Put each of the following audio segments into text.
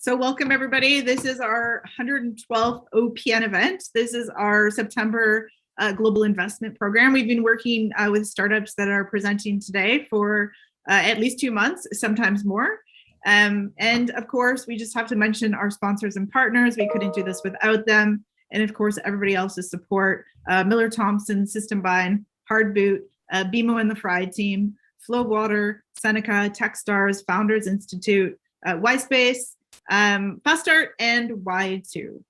So welcome everybody. This is our 112th OPN event. This is our September Global Investment Program. We've been working with startups that are presenting today for at least 2 months, sometimes more. And of course, we just have to mention our sponsors and partners. We couldn't do this without them. And of course, everybody else's support, Miller Thompson, System Bind, Hard Boot, BMO and the Fry team, Flow Water, Seneca, Techstars, Founders Institute, Y-Space, Fast Start, and Y2.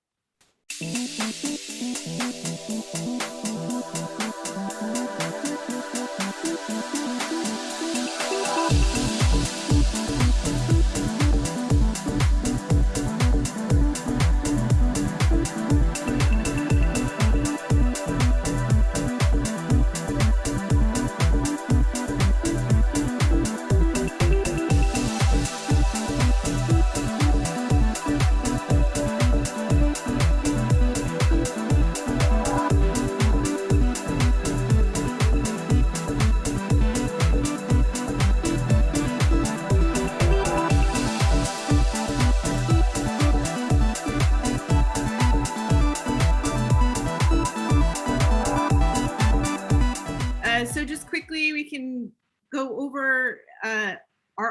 So just quickly, we can go over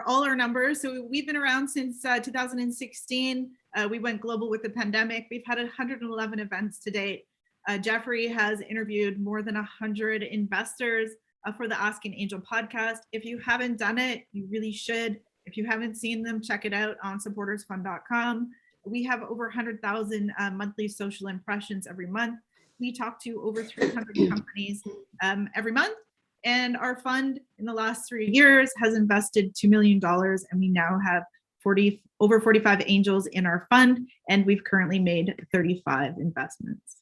all our numbers. So we've been around since 2016. We went global with the pandemic. We've had 111 events to date. Jeffrey has interviewed more than 100 investors for the Asking Angel podcast. If you haven't done it, you really should. If you haven't seen them, check it out on supportersfund.com. We have over 100,000 monthly social impressions every month. We talk to over 300 companies every month. And our fund in the last 3 years has invested $2 million, and we now have over 45 angels in our fund, and we've currently made 35 investments.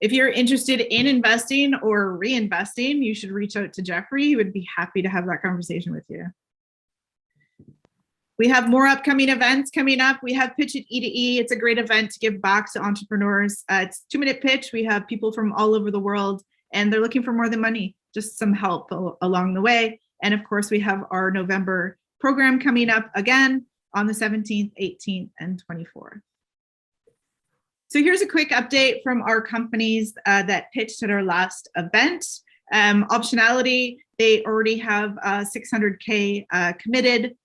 If you're interested in investing or reinvesting, you should reach out to Jeffrey. He would be happy to have that conversation with you. We have more upcoming events coming up. We have Pitch It E2E. It's a great event to give back to entrepreneurs. It's a 2-minute pitch. We have people from all over the world, and they're looking for more than money, just some help along the way. And of course, we have our November program coming up again on the 17th, 18th, and 24th. So here's a quick update from our companies that pitched at our last event. Optionality, they already have 600K committed.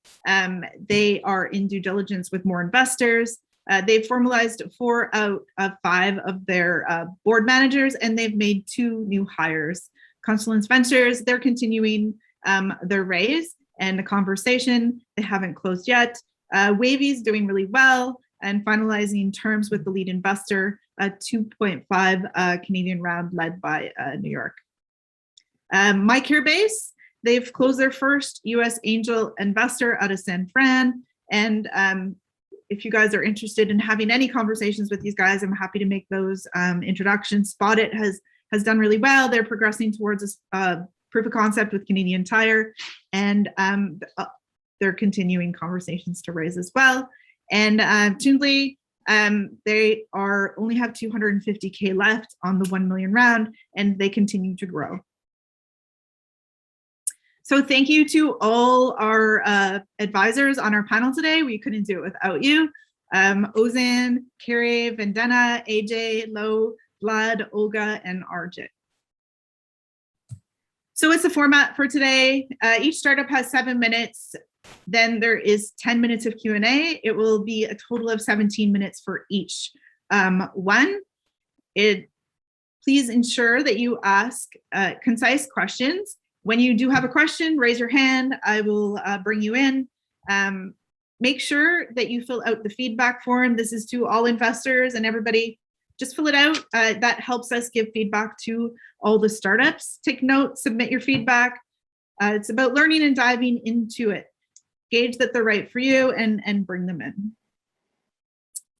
They are in due diligence with more investors. They've formalized 4 out of 5 of their board managers, and they've made 2 new hires. Constellance Ventures, they're continuing their raise and the conversation. They haven't closed yet. Wavy's doing really well and finalizing terms with the lead investor, a 2.5 Canadian round led by New York. MyCareBase, they've closed their first US angel investor out of San Fran. And if you guys are interested in having any conversations with these guys, I'm happy to make those introductions. Spot-It has done really well. They're progressing towards a proof of concept with Canadian Tire, and they're continuing conversations to raise as well. And Toonly, they only have 250K left on the 1 million round, and they continue to grow. So thank you to all our advisors on our panel today. We couldn't do it without you. Ozan, Carrie, Vandana, AJ, Lo, Vlad, Olga, and Arjit. So what's the format for today? Each startup has 7 minutes. Then there is 10 minutes of Q&A. It will be a total of 17 minutes for each one. Please ensure that you ask concise questions. When you do have a question, raise your hand. I will bring you in. Make sure that you fill out the feedback form. This is to all investors and everybody. Just fill it out. That helps us give feedback to all the startups. Take notes, submit your feedback. It's about learning and diving into it. Gauge that they're right for you and bring them in.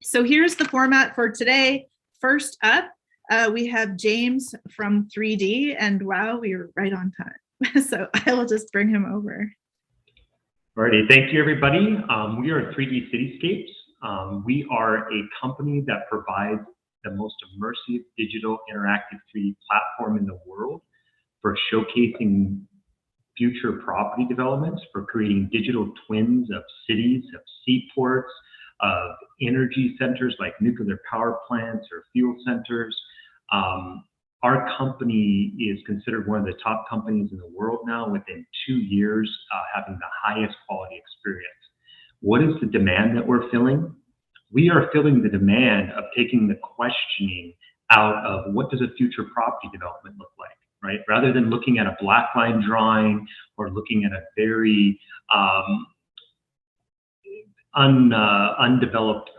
So here's the format for today. First up, we have James from 3D, and wow, we were right on time. So I will just bring him over. Alrighty, thank you everybody. We are 3D Cityscapes. We are a company that provides the most immersive digital interactive 3D platform in the world for showcasing future property developments, for creating digital twins of cities, of seaports, of energy centers like nuclear power plants or fuel centers. Our company is considered one of the top companies in the world now within 2 years, having the highest quality experience. What is the demand that we're filling? We are filling the demand of taking the questioning out of what does a future property development look like, right? Rather than looking at a black line drawing or looking at a very undeveloped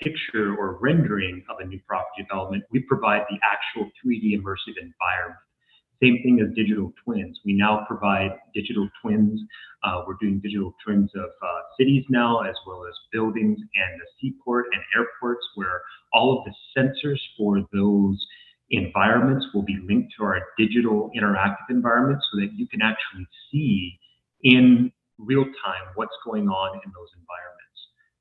picture or rendering of a new property development, we provide the actual 3D immersive environment. Same thing as digital twins. We now provide digital twins. We're doing digital twins of cities now, as well as buildings and the seaport and airports, where all of the sensors for those environments will be linked to our digital interactive environment so that you can actually see in real time what's going on in those environments.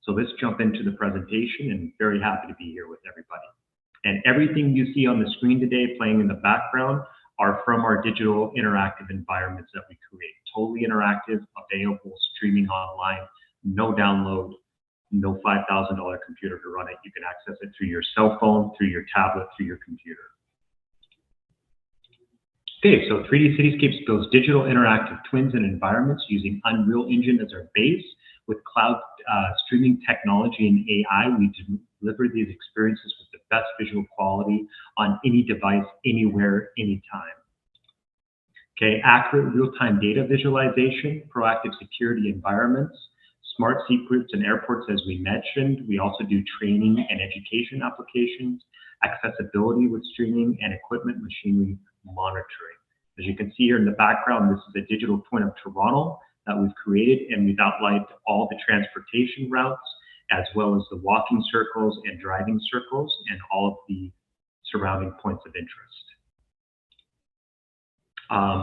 So let's jump into the presentation, and very happy to be here with everybody. And everything you see on the screen today playing in the background are from our digital interactive environments that we create. Totally interactive, available, streaming online, no download, no $5,000 computer to run it. You can access it through your cell phone, through your tablet, through your computer. Okay, so 3D Cityscapes builds digital interactive twins and environments using Unreal Engine as our base. With cloud streaming technology and AI, we deliver these experiences with the best visual quality on any device, anywhere, anytime. Okay, accurate real-time data visualization, proactive security environments, smart seaports and airports, as we mentioned. We also do training and education applications, accessibility with streaming, and equipment machinery monitoring. As you can see here in the background, this is a digital twin of Toronto that we've created, and we've outlined all the transportation routes, as well as the walking circles and driving circles, and all of the surrounding points of interest.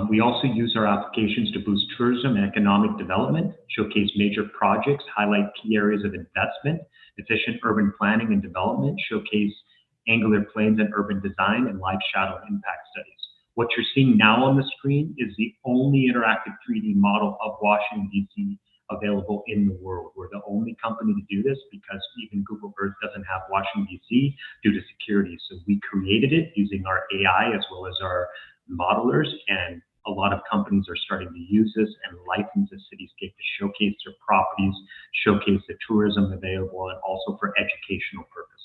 We also use our applications to boost tourism and economic development, showcase major projects, highlight key areas of investment, efficient urban planning and development, showcase angular planes and urban design, and live shadow impact studies. What you're seeing now on the screen is the only interactive 3D model of Washington, D.C. available in the world. We're the only company to do this because even Google Earth doesn't have Washington, D.C. due to security. So we created it using our AI as well as our modelers, and a lot of companies are starting to use this and license the Cityscape to showcase their properties, showcase the tourism available, and also for educational purposes.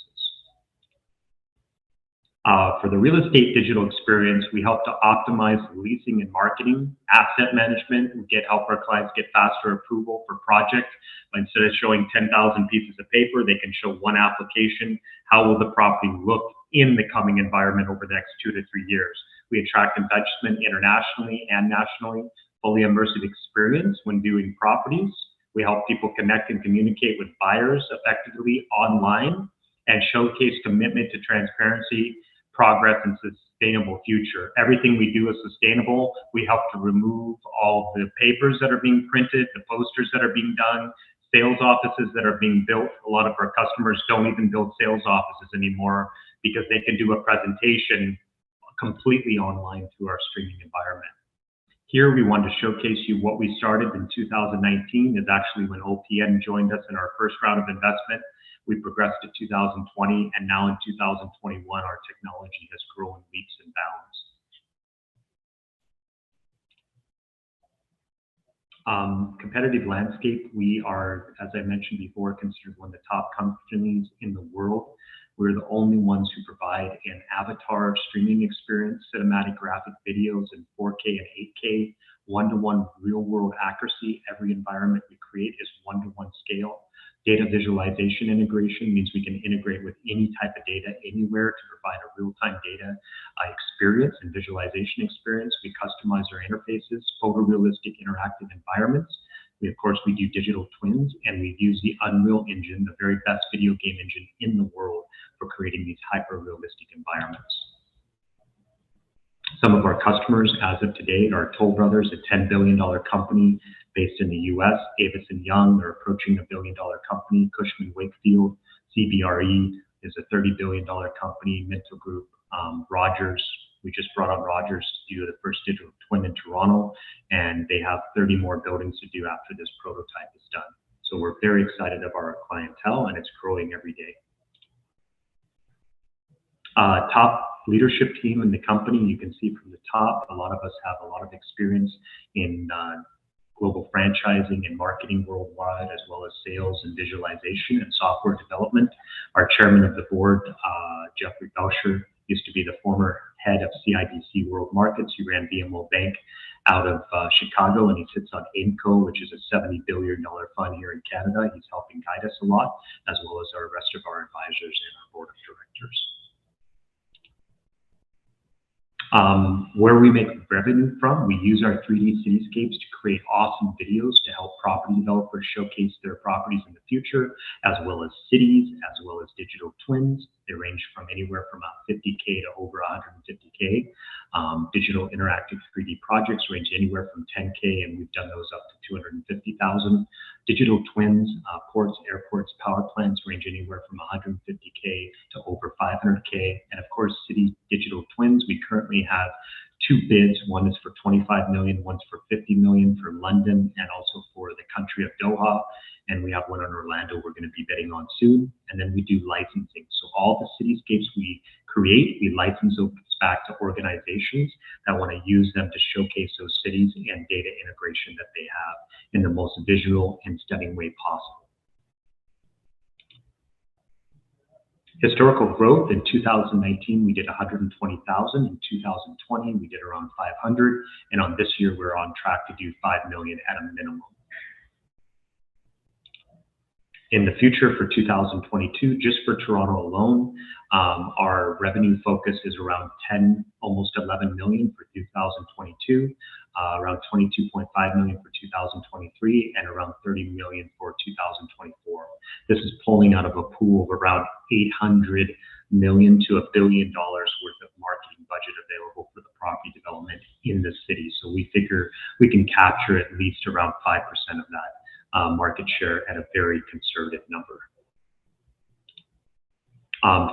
For the real estate digital experience, we help to optimize leasing and marketing, asset management. We help our clients get faster approval for projects. Instead of showing 10,000 pieces of paper, they can show one application. How will the property look in the coming environment over the next 2 to 3 years? We attract investment internationally and nationally, fully immersive experience when viewing properties. We help people connect and communicate with buyers effectively online and showcase commitment to transparency, progress, and sustainable future. Everything we do is sustainable. We help to remove all the papers that are being printed, the posters that are being done, sales offices that are being built. A lot of our customers don't even build sales offices anymore because they can do a presentation completely online through our streaming environment. Here we want to showcase you what we started in 2019 is actually when OPN joined us in our first round of investment. We progressed to 2020, and now in 2021, our technology has grown leaps and bounds. Competitive landscape, we are, as I mentioned before, considered one of the top companies in the world. We're the only ones who provide an avatar streaming experience, cinematic graphic videos in 4K and 8K, one-to-one real-world accuracy. Every environment we create is one-to-one scale. Data visualization integration means we can integrate with any type of data anywhere to provide a real-time data experience and visualization experience. We customize our interfaces, photorealistic interactive environments. Of course, we do digital twins, and we use the Unreal Engine, the very best video game engine in the world, for creating these hyper-realistic environments. Some of our customers, as of today, are Toll Brothers, a $10 billion company based in the U.S. Davis & Young, they're approaching $1 billion company. Cushman Wakefield, CBRE is a $30 billion company. Minto Group, Rogers, We just brought on Rogers to do the first digital twin in Toronto, and they have 30 more buildings to do after this prototype is done. So we're very excited about our clientele, and it's growing every day. Top leadership team in the company, you can see from the top, a lot of us have a lot of experience in global franchising and marketing worldwide, as well as sales and visualization and software development. Our chairman of the board, Jeffery Potvin, used to be the former head of CIBC World Markets. He ran BMO Bank out of Chicago, and he sits on AIMCO, which is a $70 billion fund here in Canada. He's helping guide us a lot, as well as our rest of our advisors and our board of directors. Where we make revenue from, we use our 3D cityscapes to create awesome videos to help property developers showcase their properties in the future, as well as cities, as well as digital twins. They range from anywhere from $50K to over $150K. Digital interactive 3D projects range anywhere from $10K, and we've done those up to $250,000. Digital twins, ports, airports, power plants range anywhere from $150K to over $500K. And of course, city digital twins, we currently have 2 bids. One is for $25 million, one's for $50 million for London, and also for the country of Doha. And we have one in Orlando we're going to be bidding on soon. And then we do licensing. So all the cityscapes we create, we license those back to organizations that want to use them to showcase those cities and data integration that they have in the most visual and stunning way possible. Historical growth in 2019, we did 120,000. In 2020, we did around 500. And on this year, we're on track to do 5 million at a minimum. In the future for 2022, just for Toronto alone, our revenue focus is around almost 11 million for 2022, around 22.5 million for 2023, and around 30 million for 2024. This is pulling out of a pool of around 800 million to $1 billion worth of marketing budget available for the property development in the city. So we figure we can capture at least around 5% of that market share at a very conservative number.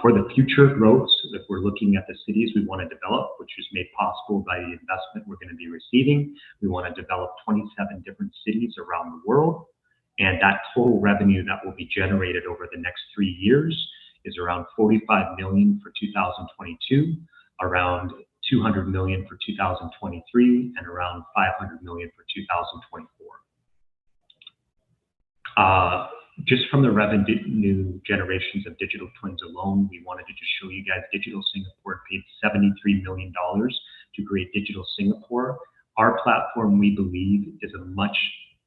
For the future growth, if we're looking at the cities we want to develop, which is made possible by the investment we're going to be receiving, we want to develop 27 different cities around the world. And that total revenue that will be generated over the next 3 years is around 45 million for 2022, around 200 million for 2023, and around 500 million for 2024. Just from the revenue generations of digital twins alone, we wanted to just show you guys Digital Singapore paid $73 million to create Digital Singapore. Our platform, we believe, is a much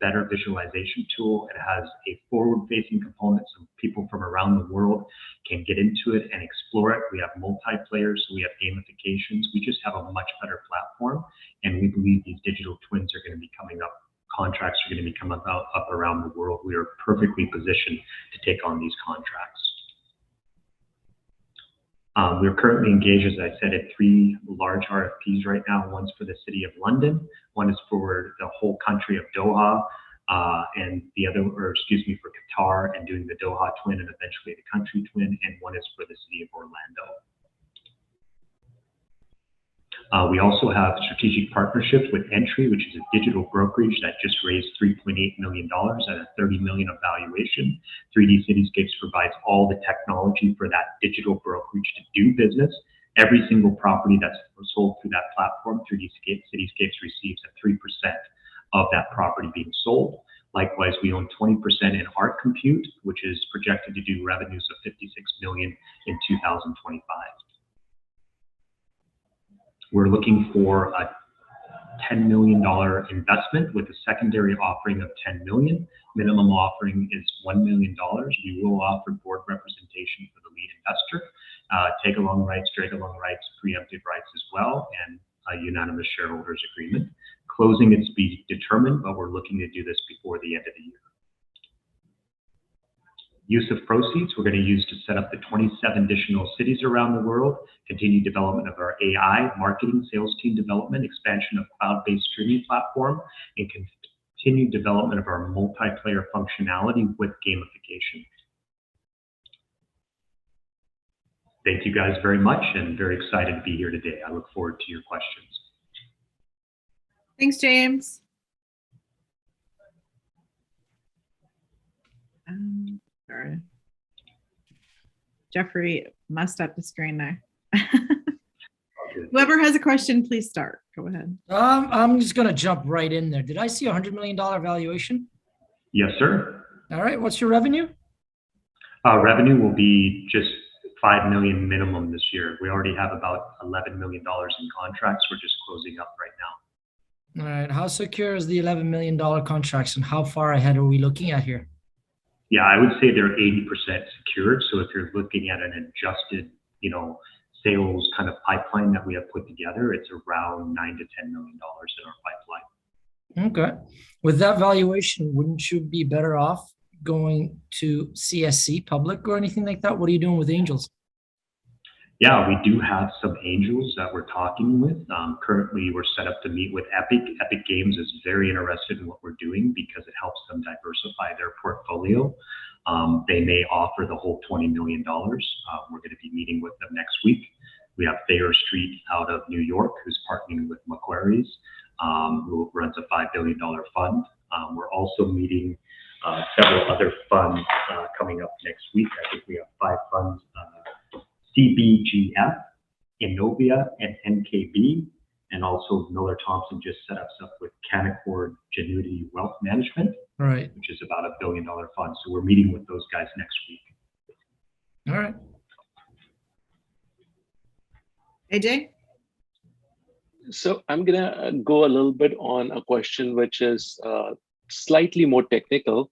better visualization tool. It has a forward-facing component, so people from around the world can get into it and explore it. We have multiplayer, so we have gamifications. We just have a much better platform, and we believe these digital twins are going to be coming up. Contracts are going to be coming up around the world. We are perfectly positioned to take on these contracts. We're currently engaged, as I said, at 3 large RFPs right now. One's for the city of London, one is for the whole country of Doha, and the other, for Qatar and doing the Doha twin and eventually the country twin, and one is for the city of Orlando. We also have strategic partnerships with Entry, which is a digital brokerage that just raised $3.8 million at a $30 million of valuation. 3D Cityscapes provides all the technology for that digital brokerage to do business. Every single property that's sold through that platform, 3D Cityscapes receives a 3% of that property being sold. Likewise, we own 20% in Art Compute, which is projected to do revenues of $56 million in 2025. We're looking for a $10 million investment with a secondary offering of $10 million. Minimum offering is $1 million. We will offer board representation for the lead investor, tag-along rights, drag-along rights, preemptive rights as well, and a unanimous shareholders agreement. Closing is to be determined, but we're looking to do this before the end of the year. Use of proceeds, we're going to use to set up the 27 additional cities around the world, continued development of our AI, marketing, sales team development, expansion of cloud-based streaming platform, and continued development of our multiplayer functionality with gamification. Thank you guys very much, and very excited to be here today. I look forward to your questions. Thanks, James. Sorry. Jeffrey messed up the screen there. Whoever has a question, please start. Go ahead. I'm just going to jump right in there. Did I see $100 million valuation? Yes, sir. All right. What's your revenue? Revenue will be just $5 million minimum this year. We already have about $11 million in contracts. We're just closing up right now. All right. How secure is the $11 million contracts, and how far ahead are we looking at here? Yeah, I would say they're 80% secured. So if you're looking at an adjusted, sales kind of pipeline that we have put together, it's around $9 to $10 million in our pipeline. Okay. With that valuation, wouldn't you be better off going to CSC public or anything like that? What are you doing with angels? Yeah, we do have some angels that we're talking with. Currently, we're set up to meet with Epic. Epic Games is very interested in what we're doing because it helps them diversify their portfolio. They may offer the whole $20 million. We're going to be meeting with them next week. We have Thayer Street out of New York, who's partnering with Macquarie's, who runs a $5 billion fund. We're also meeting several other funds coming up next week. I think we have 5 funds. CBGF, Innovia, and NKB, and also Miller Thompson just set us up with Canaccord Genuity Wealth Management, right, which is about $1 billion fund. So we're meeting with those guys next week. All right. AJ? So I'm gonna go a little bit on a question which is slightly more technical.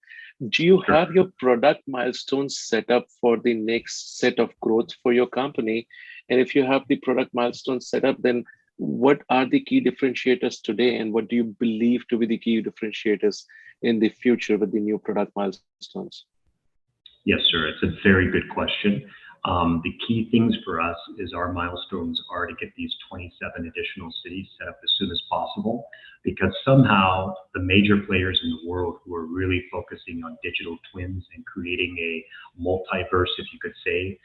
Do you have your product milestones set up for the next set of growth for your company? And if you have the product milestones set up, then what are the key differentiators today? And what do you believe to be the key differentiators in the future with the new product milestones? Yes, sir. It's a very good question. The key things for us is our milestones are to get these 27 additional cities set up as soon as possible, because somehow the major players in the world who are really focusing on digital twins and creating a multiverse, if you could say,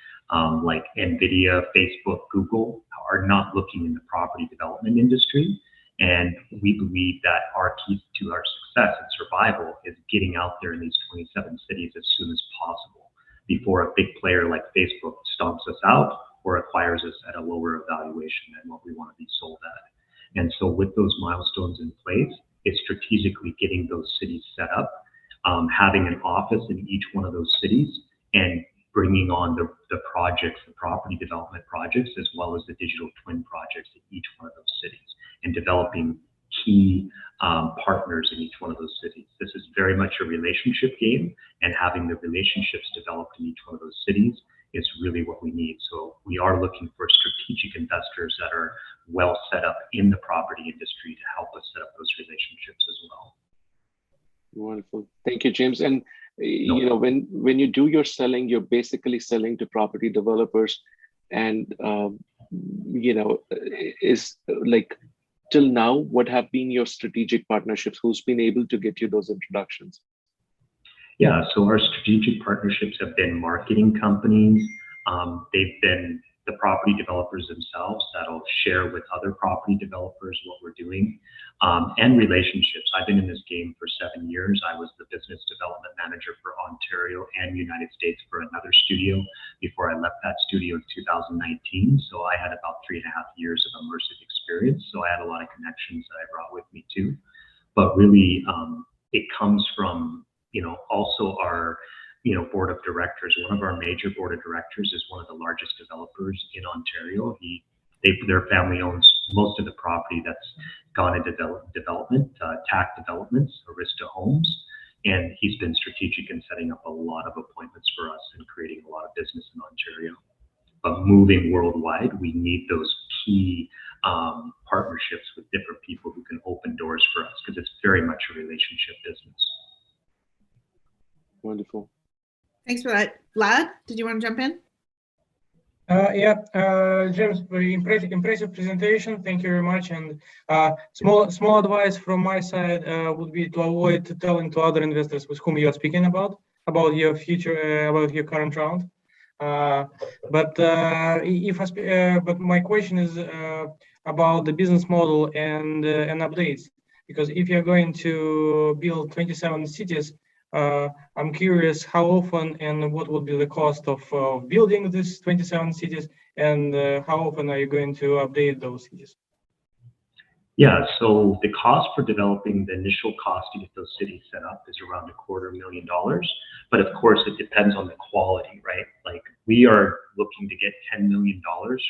like NVIDIA, Facebook, Google, are not looking in the property development industry. And we believe that our key to our success and survival is getting out there in these 27 cities as soon as possible, before a big player like Facebook stomps us out or acquires us at a lower valuation than what we want to be sold at. And so with those milestones in place, it's strategically getting those cities set up, having an office in each one of those cities, and bringing on the projects, the property development projects, as well as the digital twin projects in each one of those cities, and developing key partners in each one of those cities. This is very much a relationship game, and having the relationships developed in each one of those cities is really what we need. So we are looking for strategic investors that are well set up in the property industry to help us set up those relationships as well. Wonderful. Thank you, James. And when you do your selling, you're basically selling to property developers, and is like, till now, what have been your strategic partnerships? Who's been able to get you those introductions? Yeah, so our strategic partnerships have been marketing companies. They've been the property developers themselves that'll share with other property developers what we're doing, and relationships. I've been in this game for 7 years. I was the business development manager for Ontario and United States for another studio before I left that studio in 2019. So I had about 3.5 years of immersive experience. So I had a lot of connections that I brought with me too. But really, it comes from, also our, board of directors. One of our major board of directors is one of the largest developers in Ontario. Their family owns most of the property that's gone into development, TAC Developments, Arista Homes, and he's been strategic in setting up a lot of appointments for us and creating a lot of business in Ontario. But moving worldwide, we need those key partnerships with different people who can open doors for us, because it's very much a relationship business. Wonderful. Thanks for that. Vlad, did you want to jump in? James, very impressive presentation. Thank you very much. And small advice from my side would be to avoid telling to other investors with whom you are speaking about your future, about your current round. But my question is about the business model and updates. Because if you're going to build 27 cities, I'm curious how often and what would be the cost of building these 27 cities, and how often are you going to update those cities? Yeah, so the cost for developing the initial cost to get those cities set up is around $250,000. But of course, it depends on the quality, right? Like we are looking to get $10 million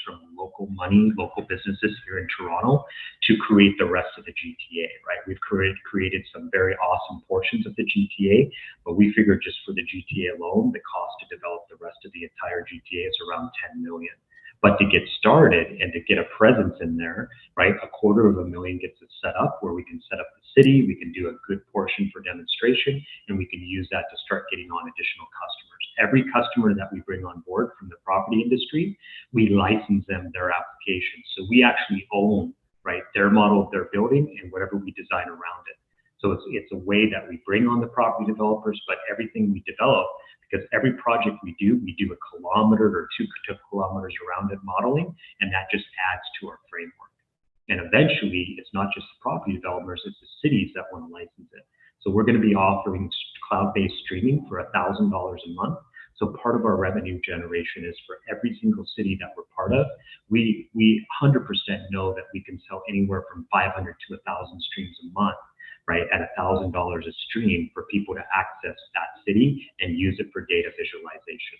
from local money, local businesses here in Toronto to create the rest of the GTA, right? We've created some very awesome portions of the GTA, but we figure just for the GTA alone, the cost to develop the rest of the entire GTA is around 10 million. But to get started and to get a presence in there, right, $250,000 gets us set up where we can set up the city, we can do a good portion for demonstration, and we can use that to start getting on additional customers. Every customer that we bring on board from the property industry, we license them their application. So we actually own, right, their model of their building and whatever we design around it. So it's a way that we bring on the property developers, but everything we develop, because every project we do a kilometer or 2 kilometers around it modeling, and that just adds to our framework. And eventually, it's not just the property developers, it's the cities that want to license it. So we're going to be offering cloud-based streaming for $1,000 a month. So part of our revenue generation is for every single city that we're part of, we 100% know that we can sell anywhere from 500 to 1,000 streams a month, right, at $1,000 a stream for people to access that city and use it for data visualization.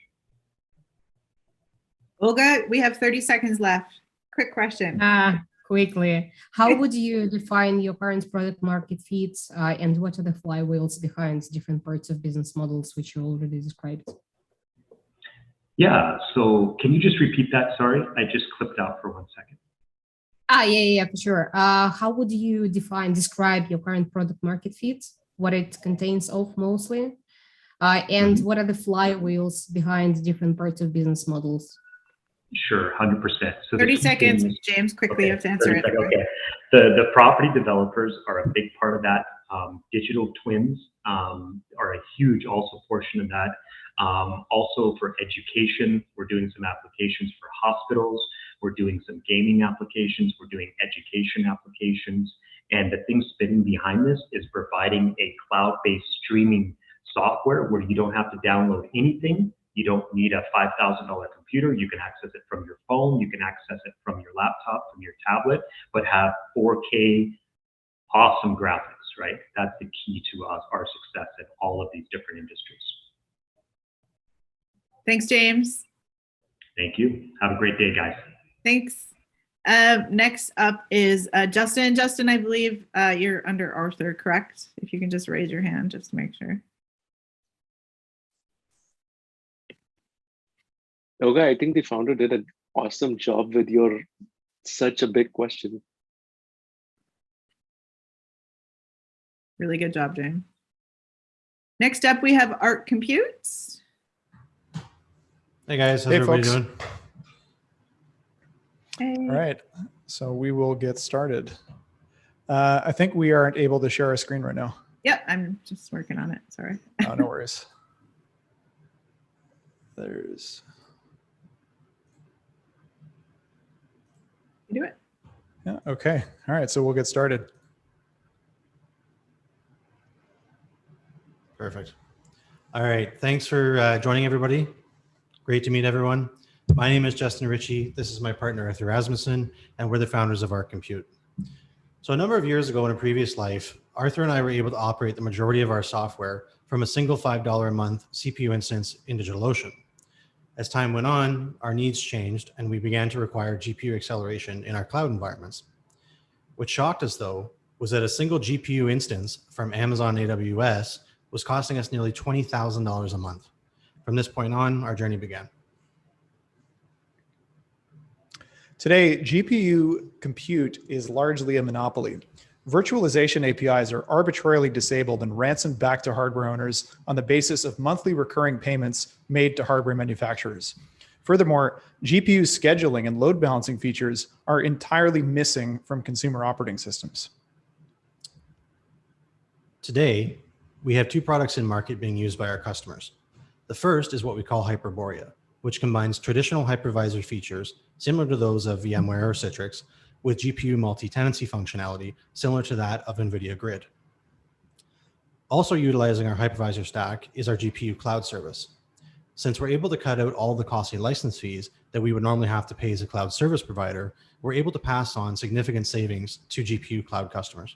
Olga, we have 30 seconds left. Quick question. Quickly, how would you define your current product market fits, and what are the flywheels behind different parts of business models which you already described? Yeah, so can you just repeat that? Sorry, I just clipped out for 1 second. Yeah, for sure. How would you describe your current product market fit, what it contains of mostly, and what are the flywheels behind different parts of business models? Sure, 100%. So 30 seconds, James, quickly, you have to answer it. Okay, the property developers are a big part of that. Digital twins are a huge also portion of that. Also for education, we're doing some applications for hospitals. We're doing some gaming applications. We're doing education applications. And the thing spinning behind this is providing a cloud-based streaming software where you don't have to download anything. You don't need a $5,000 computer. You can access it from your phone. You can access it from your laptop, from your tablet, but have 4K awesome graphics, right? That's the key to our success in all of these different industries. Thanks, James. Thank you. Have a great day, guys. Thanks. Next up is Justin. Justin, I believe you're under Arthur, correct? If you can just raise your hand just to make sure. Okay, I think the founder did an awesome job with your such a big question. Really good job, James. Next up, we have Art Computes. Hey guys, how's everybody doing? Hey. All right, so we will get started. I think we aren't able to share our screen right now. Yep, I'm just working on it. Sorry. Oh, no worries. There's. You do it. Yeah. Okay. All right. So we'll get started. Perfect. All right. Thanks for joining everybody. Great to meet everyone. My name is Justin Ritchie. This is my partner, Arthur Rasmussen, and we're the founders of Art Compute. So a number of years ago in a previous life, Arthur and I were able to operate the majority of our software from a single $5 a month CPU instance in DigitalOcean. As time went on, our needs changed and we began to require GPU acceleration in our cloud environments. What shocked us though, was that a single GPU instance from Amazon AWS was costing us nearly $20,000 a month. From this point on, our journey began. Today, GPU compute is largely a monopoly. Virtualization APIs are arbitrarily disabled and ransomed back to hardware owners on the basis of monthly recurring payments made to hardware manufacturers. Furthermore, GPU scheduling and load balancing features are entirely missing from consumer operating systems. Today, we have two products in market being used by our customers. The first is what we call Hyperborea, which combines traditional hypervisor features similar to those of VMware or Citrix with GPU multi-tenancy functionality similar to that of NVIDIA Grid. Also utilizing our hypervisor stack is our GPU cloud service. Since we're able to cut out all the costly license fees that we would normally have to pay as a cloud service provider, we're able to pass on significant savings to GPU cloud customers.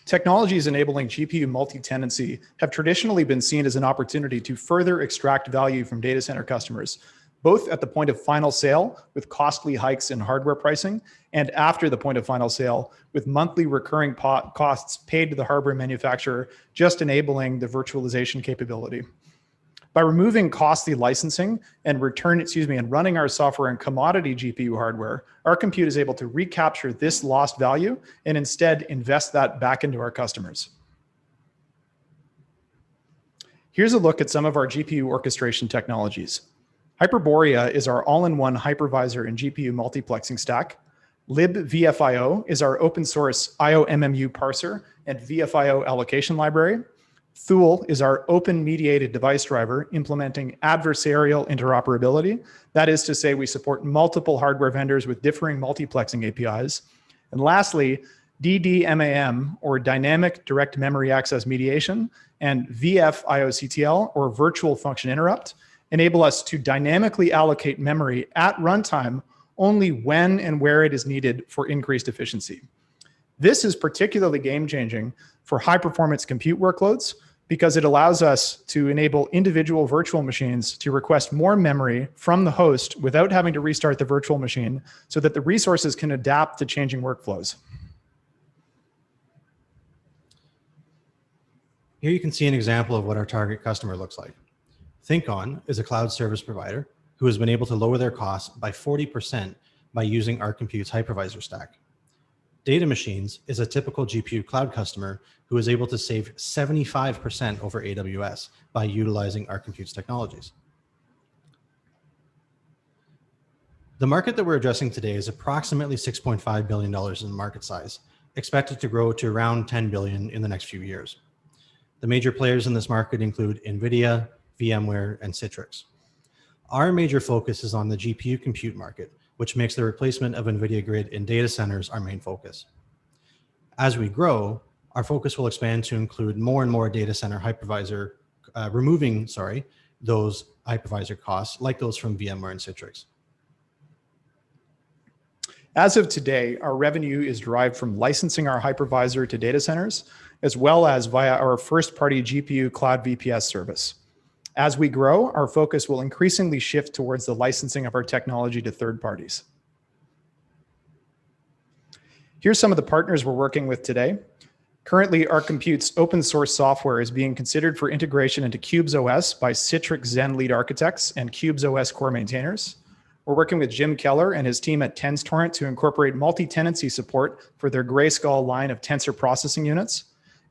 Technologies enabling GPU multi-tenancy have traditionally been seen as an opportunity to further extract value from data center customers, both at the point of final sale with costly hikes in hardware pricing and after the point of final sale with monthly recurring costs paid to the hardware manufacturer, just enabling the virtualization capability. By removing costly licensing and running our software in commodity GPU hardware, our compute is able to recapture this lost value and instead invest that back into our customers. Here's a look at some of our GPU orchestration technologies. Hyperborea is our all-in-one hypervisor and GPU multiplexing stack. libvfio is our open source IOMMU parser and VFIO allocation library. Thule is our open mediated device driver implementing adversarial interoperability. That is to say, we support multiple hardware vendors with differing multiplexing APIs. And lastly, DDMAM, or Dynamic Direct Memory Access Mediation, and VFIOCTL, or Virtual Function Interrupt, enable us to dynamically allocate memory at runtime only when and where it is needed for increased efficiency. This is particularly game-changing for high-performance compute workloads because it allows us to enable individual virtual machines to request more memory from the host without having to restart the virtual machine so that the resources can adapt to changing workflows. Here you can see an example of what our target customer looks like. ThinkOn is a cloud service provider who has been able to lower their costs by 40% by using our compute's hypervisor stack. Data Machines is a typical GPU cloud customer who is able to save 75% over AWS by utilizing our compute's technologies. The market that we're addressing today is approximately $6.5 billion in market size, expected to grow to around $10 billion in the next few years. The major players in this market include NVIDIA, VMware, and Citrix. Our major focus is on the GPU compute market, which makes the replacement of NVIDIA Grid in data centers our main focus. As we grow, our focus will expand to include more and more data center hypervisor, removing those hypervisor costs like those from VMware and Citrix. As of today, our revenue is derived from licensing our hypervisor to data centers, as well as via our first-party GPU cloud VPS service. As we grow, our focus will increasingly shift towards the licensing of our technology to third parties. Here's some of the partners we're working with today. Currently, our compute's open source software is being considered for integration into CubesOS by Citrix Zen lead architects and CubesOS core maintainers. We're working with Jim Keller and his team at TensTorrent to incorporate multi-tenancy support for their Grayskull line of tensor processing units.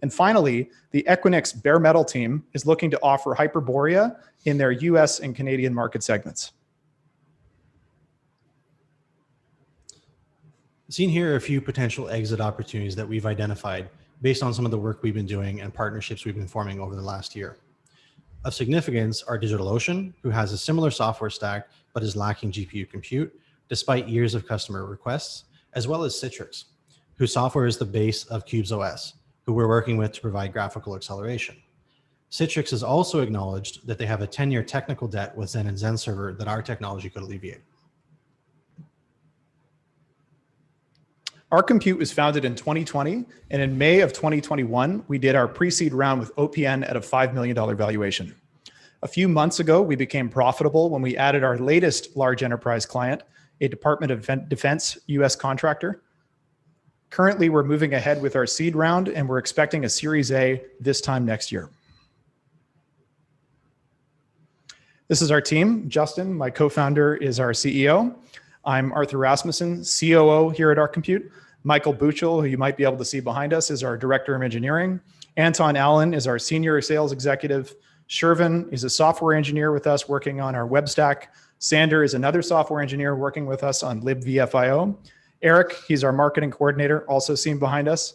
And finally, the Equinix bare metal team is looking to offer Hyperborea in their US and Canadian market segments. Seen here are a few potential exit opportunities that we've identified based on some of the work we've been doing and partnerships we've been forming over the last year. Of significance are DigitalOcean, who has a similar software stack but is lacking GPU compute despite years of customer requests, as well as Citrix, whose software is the base of CubesOS, who we're working with to provide graphical acceleration. Citrix has also acknowledged that they have a 10-year technical debt with Zen and Zen Server that our technology could alleviate. Our compute was founded in 2020, and in May of 2021, we did our pre-seed round with OPN at a $5 million valuation. A few months ago, we became profitable when we added our latest large enterprise client, a Department of Defense US contractor. Currently, we're moving ahead with our seed round, and we're expecting a Series A this time next year. This is our team. Justin, my co-founder, is our CEO. I'm Arthur Rasmussen, COO here at Arc Compute. Michael Buchel, who you might be able to see behind us, is our Director of Engineering. Anton Allen is our Senior Sales Executive. Shervin is a software engineer with us working on our web stack. Sander is another software engineer working with us on libvfio. Eric, he's our marketing coordinator, also seen behind us.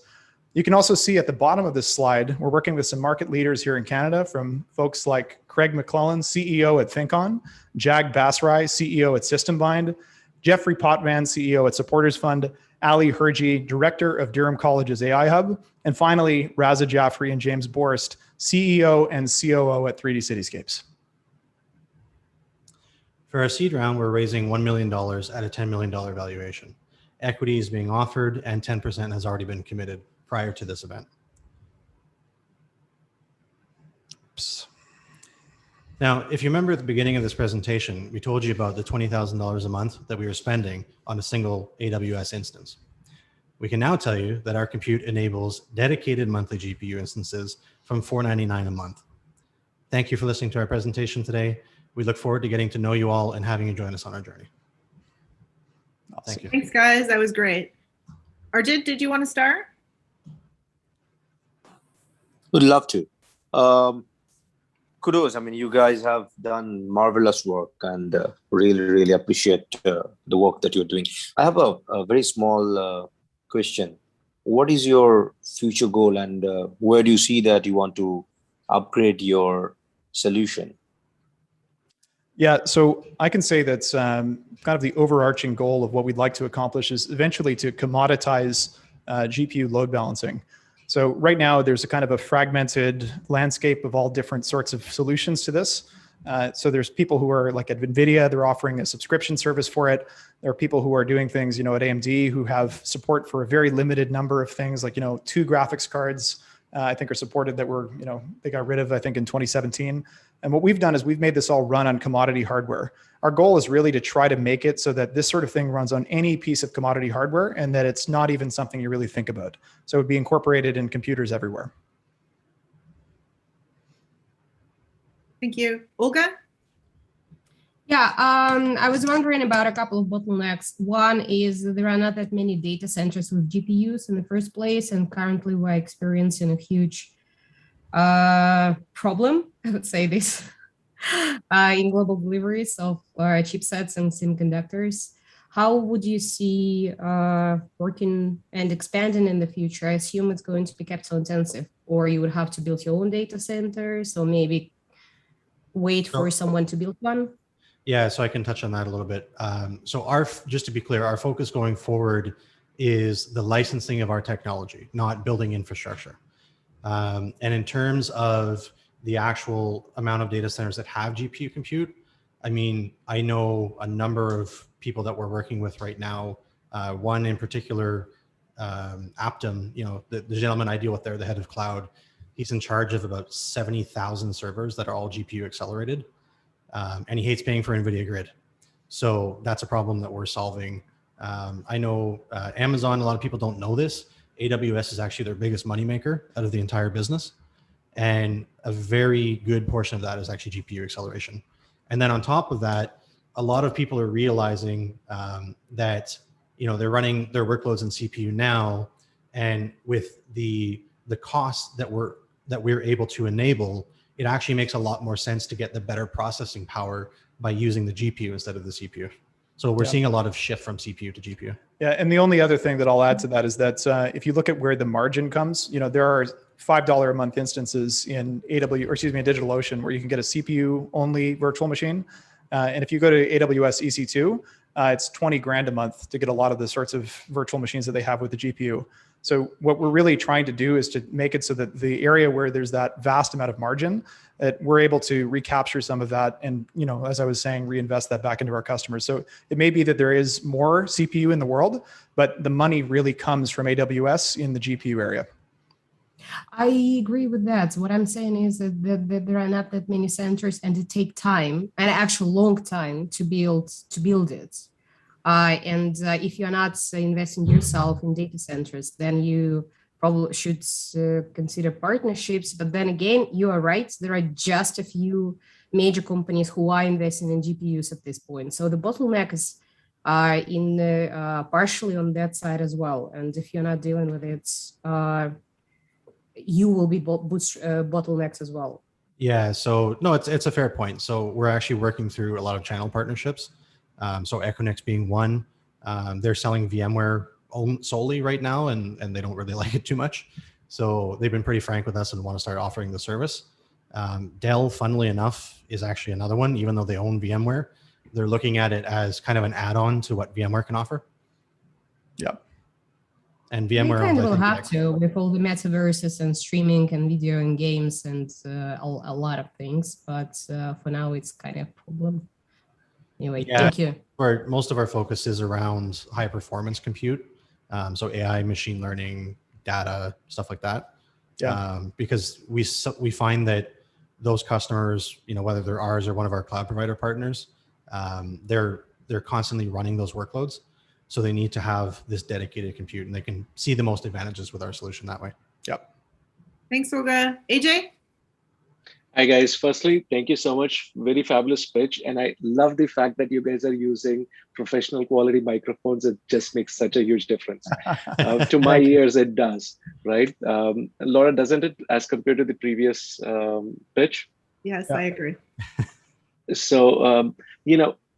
You can also see at the bottom of this slide, we're working with some market leaders here in Canada, from folks like Craig McClellan, CEO at ThinkOn, Jag Basrai, CEO at SystemBind, Jeffery Potvin, CEO at Supporters Fund, Ali Herji, Director of Durham College's AI Hub, and finally, Raza Jaffrey and James Borst, CEO and COO at 3D Cityscapes. For our seed round, we're raising $1 million at a $10 million valuation. Equity is being offered and 10% has already been committed prior to this event. Oops. Now, if you remember at the beginning of this presentation, we told you about the $20,000 a month that we were spending on a single AWS instance. We can now tell you that our compute enables dedicated monthly GPU instances from $499 a month. Thank you for listening to our presentation today. We look forward to getting to know you all and having you join us on our journey. Thank you. Thanks, guys. That was great. Arjit, did you want to start? Would love to. Kudos. I mean, you guys have done marvelous work, and really, really appreciate the work that you're doing. I have a very small question. What is your future goal, and where do you see that you want to upgrade your solution? Yeah, so I can say that's kind of the overarching goal of what we'd like to accomplish is eventually to commoditize GPU load balancing. So right now there's a kind of a fragmented landscape of all different sorts of solutions to this. So there's people who are like at NVIDIA, they're offering a subscription service for it. There are people who are doing things, at AMD who have support for a very limited number of things, like, 2 graphics cards, I think are supported that were, they got rid of, I think in 2017. And what we've done is we've made this all run on commodity hardware. Our goal is really to try to make it so that this sort of thing runs on any piece of commodity hardware and that it's not even something you really think about. So it would be incorporated in computers everywhere. Thank you. Olga? Yeah, I was wondering about a couple of bottlenecks. One is there are not that many data centers with GPUs in the first place, and currently we're experiencing a huge problem, I would say this, in global deliveries of chipsets and semiconductors. How would you see working and expanding in the future? I assume it's going to be capital intensive, or you would have to build your own data centers, or maybe wait for someone to build one. Yeah, so I can touch on that a little bit. So just to be clear, our focus going forward is the licensing of our technology, not building infrastructure. And in terms of the actual amount of data centers that have GPU compute, I mean, I know a number of people that we're working with right now. One in particular, Aptum, the gentleman I deal with there, the head of cloud, he's in charge of about 70,000 servers that are all GPU accelerated. And he hates paying for NVIDIA Grid. So that's a problem that we're solving. I know Amazon, a lot of people don't know this. AWS is actually their biggest moneymaker out of the entire business. And a very good portion of that is actually GPU acceleration. And then on top of that, a lot of people are realizing that they're running their workloads in CPU now, and with the costs that we're able to enable, it actually makes a lot more sense to get the better processing power by using the GPU instead of the CPU. So we're seeing a lot of shift from CPU to GPU. Yeah, and the only other thing that I'll add to that is that if you look at where the margin comes, there are $5 a month instances in DigitalOcean where you can get a CPU only virtual machine. And if you go to AWS EC2, it's 20 grand a month to get a lot of the sorts of virtual machines that they have with the GPU. So what we're really trying to do is to make it so that the area where there's that vast amount of margin, that we're able to recapture some of that and, as I was saying, reinvest that back into our customers. So it may be that there is more CPU in the world, but the money really comes from AWS in the GPU area. I agree with that. So what I'm saying is that there are not that many centers, and it takes time, an actual long time to build it. And if you're not investing yourself in data centers, then you probably should consider partnerships. But then again, you are right. There are just a few major companies who are investing in GPUs at this point. So the bottleneck is partially on that side as well. And if you're not dealing with it, you will be bottlenecks as well. Yeah, so no, it's a fair point. So we're actually working through a lot of channel partnerships. So Equinix being one, they're selling VMware own solely right now, and they don't really like it too much. So they've been pretty frank with us and want to start offering the service. Dell, funnily enough, is actually another one. Even though they own VMware, they're looking at it as kind of an add-on to what VMware can offer. Yeah. And They VMware, kind of I will think, have to with all the metaverses and streaming and video and games and a lot of things. But for now, it's kind of a problem. Anyway, Yeah. thank you. Where most of our focus is around high performance compute. So AI, machine learning, data, stuff like that. Yeah. Because we find that those customers, whether they're ours or one of our cloud provider partners, they're constantly running those workloads. So they need to have this dedicated compute, and they can see the most advantages with our solution that way. Yep. Thanks, Olga. AJ? Hi guys, firstly, thank you so much. Very fabulous pitch. And I love the fact that you guys are using professional quality microphones. It just makes such a huge difference. To my ears, it does, right? Laura, doesn't it, as compared to the previous pitch? Yes, Yeah. I agree. So,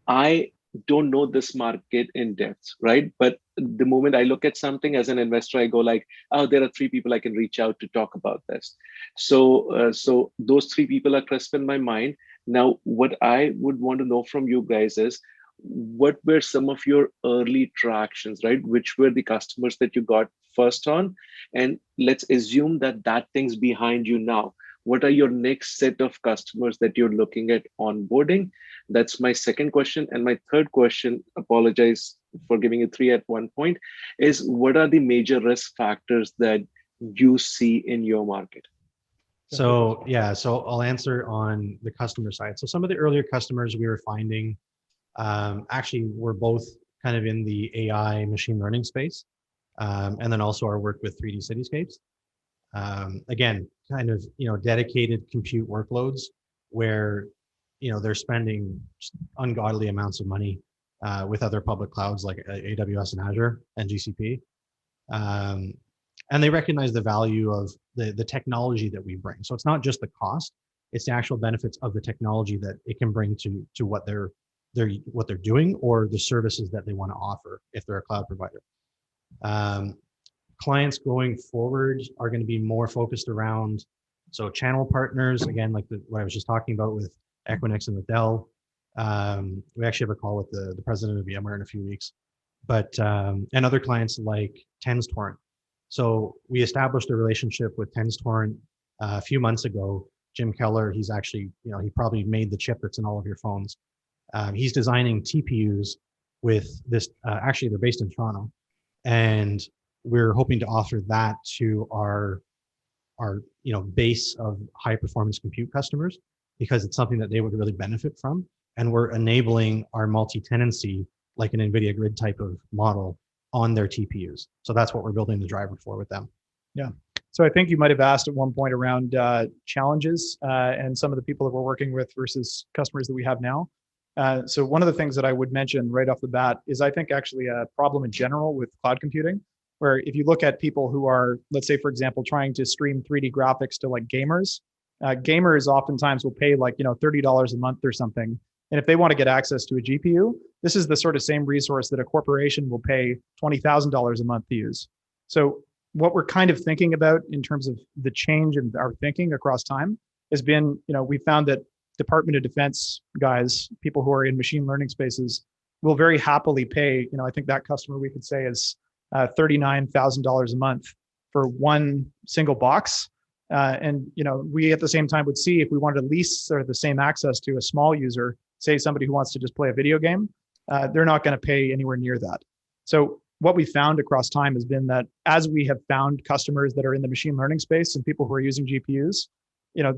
I don't know this market in depth, right? But the moment I look at something as an investor, I go like, oh, there are 3 people I can reach out to talk about this. So those 3 people are crisp in my mind. Now, what I would want to know from you guys is, what were some of your early tractions, right? Which were the customers that you got first on? And let's assume that thing's behind you now. What are your next set of customers that you're looking at onboarding? That's my second question. And my third question, apologize for giving you 3 at one point, is what are the major risk factors that you see in your market? So I'll answer on the customer side. So some of the earlier customers we were finding actually were both kind of in the AI machine learning space, and then also our work with 3D cityscapes. Again, kind of dedicated compute workloads where they're spending ungodly amounts of money with other public clouds like AWS and Azure and GCP. And they recognize the value of the technology that we bring. So it's not just the cost, it's the actual benefits of the technology that it can bring to what they're doing, or the services that they want to offer if they're a cloud provider. Clients going forward are going to be more focused around channel partners, again, like what I was just talking about with Equinix and with Dell. We actually have a call with the president of VMware in a few weeks, but and other clients like TensTorrent. So we established a relationship with TensTorrent a few months ago. Jim Keller, he's actually, he probably made the chip that's in all of your phones. He's designing TPUs with this, actually they're based in Toronto, and we're hoping to offer that to our base of high performance compute customers, because it's something that they would really benefit from. And we're enabling our multi-tenancy, like an NVIDIA grid type of model, on their TPUs. So that's what we're building the driver for with them. Yeah. So I think you might have asked at one point around challenges and some of the people that we're working with versus customers that we have now. So one of the things that I would mention right off the bat is, I think actually a problem in general with cloud computing, where if you look at people who are, let's say, for example, trying to stream 3D graphics to like gamers, gamers oftentimes will pay like, $30 a month or something. And if they want to get access to a GPU, this is the sort of same resource that a corporation will pay $20,000 a month to use. So what we're kind of thinking about in terms of the change in our thinking across time has been, we found that Department of Defense guys, people who are in machine learning spaces, will very happily pay, I think that customer we could say is $39,000 a month for one single box. And we at the same time would see if we wanted to lease sort of the same access to a small user, say somebody who wants to just play a video game, they're not going to pay anywhere near that. So what we found across time has been that as we have found customers that are in the machine learning space and people who are using GPUs,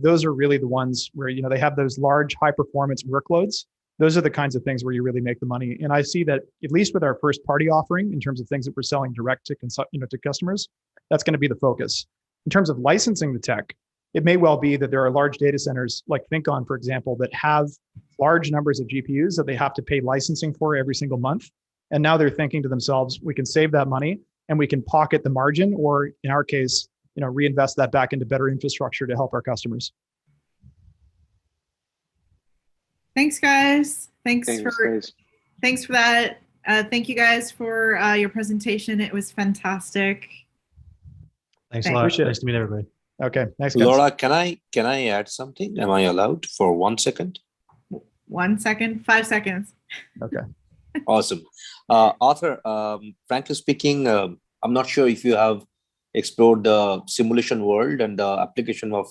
those are really the ones where, they have those large high performance workloads. Those are the kinds of things where you really make the money. And I see that at least with our first party offering, in terms of things that we're selling direct to to customers, that's going to be the focus. In terms of licensing the tech, it may well be that there are large data centers like ThinkOn, for example, that have large numbers of GPUs that they have to pay licensing for every single month. And now they're thinking to themselves, we can save that money and we can pocket the margin, or in our case, reinvest that back into better infrastructure to help our customers. Thanks, guys. Thanks for that. Thank you guys for your presentation. It was fantastic. Thanks a lot. Appreciate it. Nice to meet everybody. Okay, thanks, guys. Laura, can I add something? Am I allowed for 1 second? 1 second, 5 seconds. Okay. Awesome. Arthur, frankly speaking, I'm not sure if you have explored the simulation world and the application of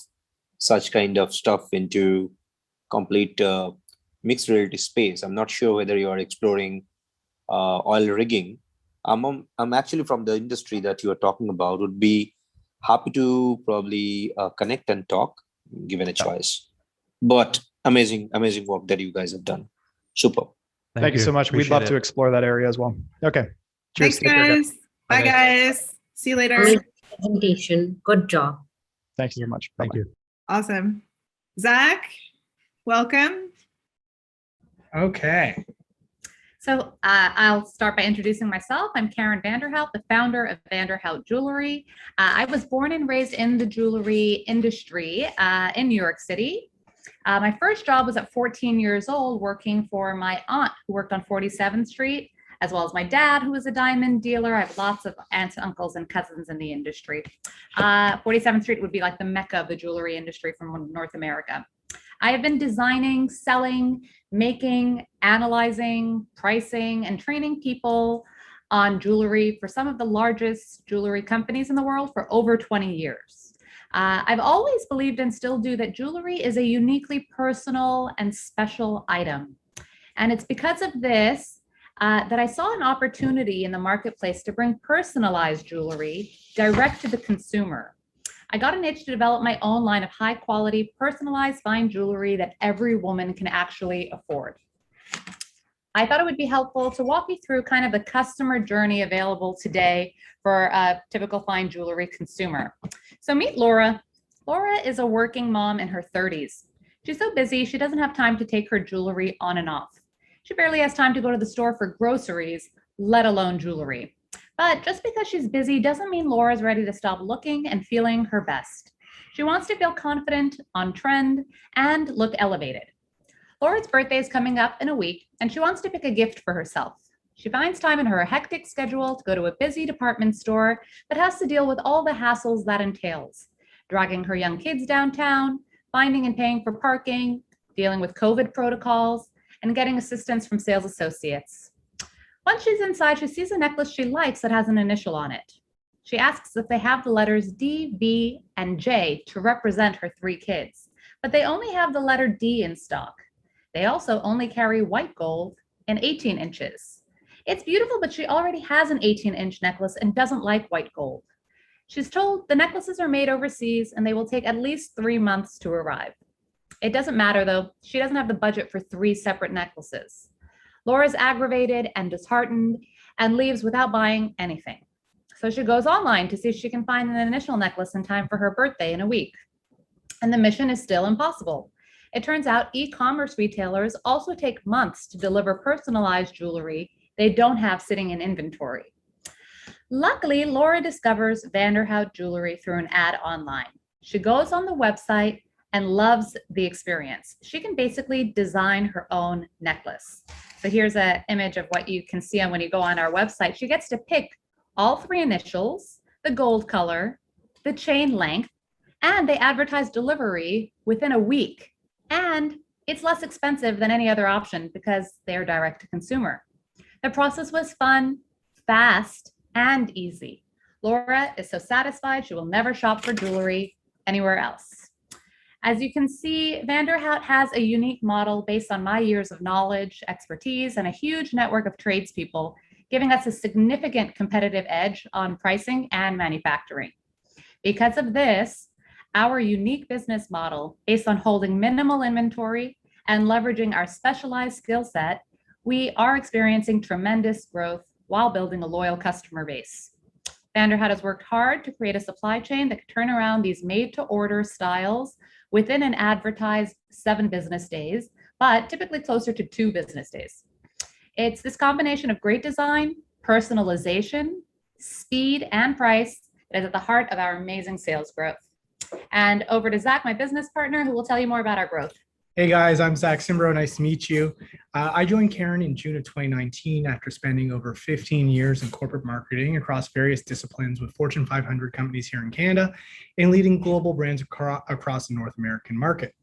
such kind of stuff into complete mixed reality space. I'm not sure whether you are exploring oil rigging. I'm actually from the industry that you are talking about. Would be happy to probably connect and talk, given a choice. But amazing work that you guys have done. Super. Thank you so much. We'd love to explore that area as well. Okay. Cheers. Thanks, guys. Bye, guys. See you later. Great presentation. Good job. Thanks so much. Thank you. Awesome. Zach, welcome. Okay. So I'll start by introducing myself. I'm Karen Vanderhout, the founder of Vanderhout Jewelry. I was born and raised in the jewelry industry in New York City. My first job was at 14 years old, working for my aunt who worked on 47th Street, as well as my dad, who was a diamond dealer. I have lots of aunts, uncles, and cousins in the industry. 47th Street would be like the mecca of the jewelry industry from North America. I have been designing, selling, making, analyzing, pricing, and training people on jewelry for some of the largest jewelry companies in the world for over 20 years. I've always believed and still do that jewelry is a uniquely personal and special item. And it's because of this that I saw an opportunity in the marketplace to bring personalized jewelry direct to the consumer. I got an itch to develop my own line of high quality, personalized fine jewelry that every woman can actually afford. I thought it would be helpful to walk you through kind of the customer journey available today for a typical fine jewelry consumer. So meet Laura. Laura is a working mom in her 30s. She's so busy, she doesn't have time to take her jewelry on and off. She barely has time to go to the store for groceries, let alone jewelry. But just because she's busy doesn't mean Laura's ready to stop looking and feeling her best. She wants to feel confident, on trend, and look elevated. Laura's birthday is coming up in a week, and she wants to pick a gift for herself. She finds time in her hectic schedule to go to a busy department store, but has to deal with all the hassles that entails. Dragging her young kids downtown, finding and paying for parking, dealing with COVID protocols, and getting assistance from sales associates. Once she's inside, she sees a necklace she likes that has an initial on it. She asks if they have the letters D, V, and J to represent her 3 kids, but they only have the letter D in stock. They also only carry white gold and 18 inches. It's beautiful, but she already has an 18-inch necklace and doesn't like white gold. She's told the necklaces are made overseas and they will take at least 3 months to arrive. It doesn't matter though, she doesn't have the budget for 3 separate necklaces. Laura's aggravated and disheartened and leaves without buying anything. So she goes online to see if she can find an initial necklace in time for her birthday in a week. And the mission is still impossible. It turns out e-commerce retailers also take months to deliver personalized jewelry they don't have sitting in inventory. Luckily, Laura discovers Vanderhout Jewelry through an ad online. She goes on the website and loves the experience. She can basically design her own necklace. So here's an image of what you can see on when you go on our website. She gets to pick all 3 initials, the gold color, the chain length, and they advertise delivery within a week. And it's less expensive than any other option because they're direct to consumer. The process was fun, fast, and easy. Laura is so satisfied she will never shop for jewelry anywhere else. As you can see, Vanderhout has a unique model based on my years of knowledge, expertise, and a huge network of tradespeople, giving us a significant competitive edge on pricing and manufacturing. Because of this, our unique business model, based on holding minimal inventory and leveraging our specialized skill set, we are experiencing tremendous growth while building a loyal customer base. Vanderhout has worked hard to create a supply chain that can turn around these made-to-order styles within an advertised 7 business days, but typically closer to 2 business days. It's this combination of great design, personalization, speed, and price that is at the heart of our amazing sales growth. And over to Zach, my business partner, who will tell you more about our growth. Hey guys, I'm Zach Simbro. Nice to meet you. I joined Karen in June of 2019 after spending over 15 years in corporate marketing across various disciplines with Fortune 500 companies here in Canada and leading global brands across the North American market.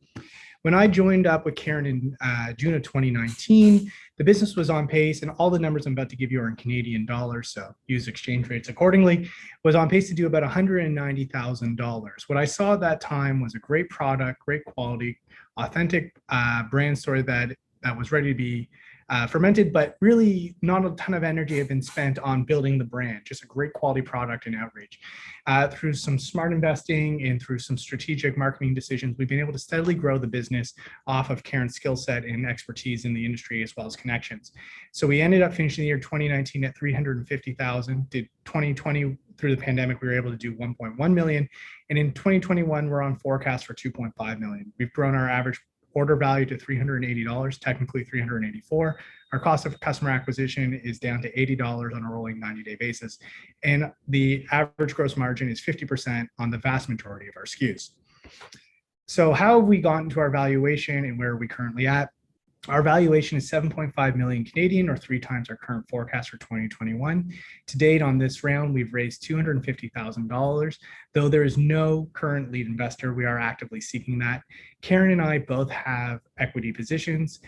When I joined up with Karen in June of 2019, the business was on pace, and all the numbers I'm about to give you are in Canadian dollars, so use exchange rates accordingly, was on pace to do about $190,000. What I saw at that time was a great product, great quality, authentic brand story that was ready to be fermented, but really not a ton of energy had been spent on building the brand, just a great quality product and outreach. Through some smart investing and through some strategic marketing decisions, we've been able to steadily grow the business off of Karen's skill set and expertise in the industry, as well as connections. So we ended up finishing the year 2019 at 350,000, did 2020 through the pandemic, we were able to do 1.1 million. And in 2021, we're on forecast for 2.5 million. We've grown our average order value to $380, technically $384. Our cost of customer acquisition is down to $80 on a rolling 90-day basis. And the average gross margin is 50% on the vast majority of our SKUs. So how have we gotten to our valuation and where are we currently at? Our valuation is 7.5 million Canadian, or 3 times our current forecast for 2021. To date on this round, we've raised $250,000. Though there is no current lead investor, we are actively seeking that. Karen and I both have equity positions,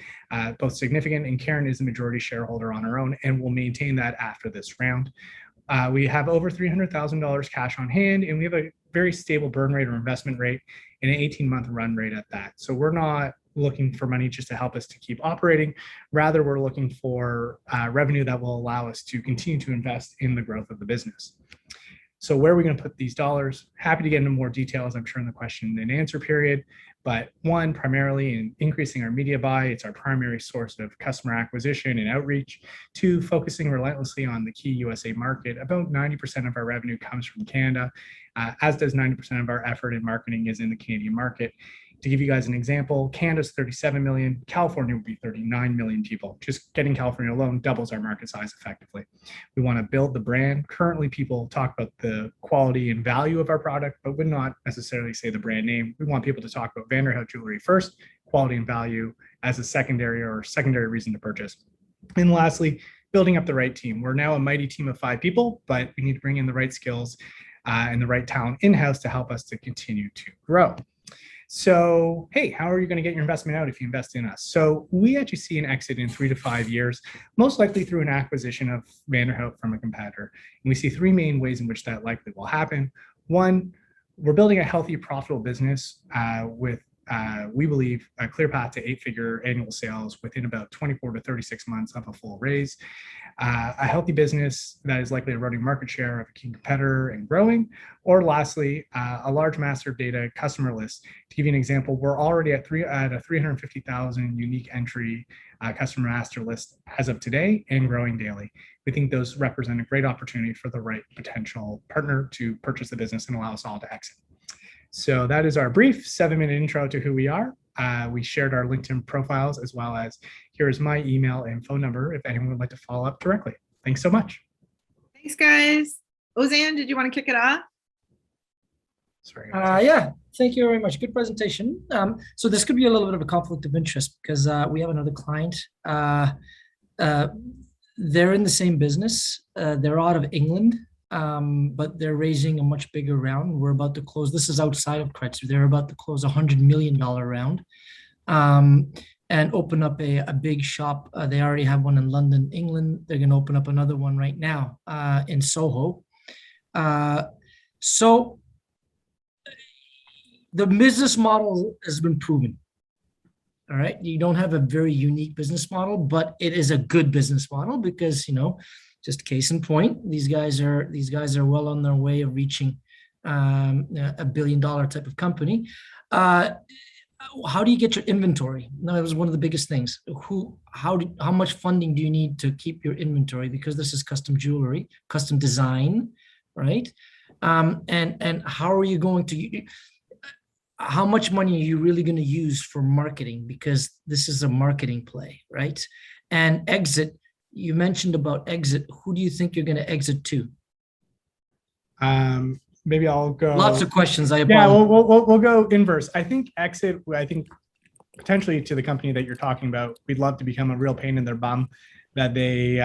both significant, and Karen is a majority shareholder on her own and will maintain that after this round. We have over $300,000 cash on hand, and we have a very stable burn rate or investment rate and an 18-month run rate at that. So we're not looking for money just to help us to keep operating. Rather, we're looking for revenue that will allow us to continue to invest in the growth of the business. So where are we going to put these dollars? Happy to get into more details, I'm sure, in the question and answer period. But one, primarily in increasing our media buy. It's our primary source of customer acquisition and outreach. 2, focusing relentlessly on the key USA market. About 90% of our revenue comes from Canada, as does 90% of our effort in marketing is in the Canadian market. To give you guys an example, Canada's 37 million, California would be 39 million people. Just getting California alone doubles our market size effectively. We want to build the brand. Currently, people talk about the quality and value of our product, but would not necessarily say the brand name. We want people to talk about Vanderhout Jewelry first, quality and value as a secondary reason to purchase. And lastly, building up the right team. We're now a mighty team of 5 people, but we need to bring in the right skills and the right talent in-house to help us to continue to grow. So, hey, how are you going to get your investment out if you invest in us? So we actually see an exit in 3 to 5 years, most likely through an acquisition of Vanderhout from a competitor. And we see 3 main ways in which that likely will happen. 1, we're building a healthy, profitable business with, we believe, a clear path to 8-figure annual sales within about 24 to 36 months of a full raise. A healthy business that is likely eroding market share of a key competitor and growing. Or lastly, a large master data customer list. To give you an example, we're already at a 350,000 unique entry customer master list as of today and growing daily. We think those represent a great opportunity for the right potential partner to purchase the business and allow us all to exit. So that is our brief 7-minute intro to who we are. We shared our LinkedIn profiles, as well as here is my email and phone number if anyone would like to follow up directly. Thanks so much. Thanks, guys. Ozan, did you want to kick it off? Sorry. Yeah, thank you very much. Good presentation. So this could be a little bit of a conflict of interest because we have another client. They're in the same business. They're out of England. But they're raising a much bigger round. We're about to close. This is outside of Kretzer. They're about to close $100 million round and open up a big shop. They already have one in London, England. They're going to open up another one right now in Soho. So the business model has been proven. All right. You don't have a very unique business model, but it is a good business model because, just case in point, these guys are well on their way of reaching $1 billion type of company. How do you get your inventory? Now, that was one of the biggest things. How much funding do you need to keep your inventory? Because this is custom jewelry, custom design, right? And how are you going to? How much money are you really going to use for marketing? Because this is a marketing play, right? And exit. You mentioned about exit. Who do you think you're going to exit to? Maybe I'll go. Lots of questions. Yeah, we'll go inverse. I think exit. I think potentially to the company that you're talking about, we'd love to become a real pain in their bum that they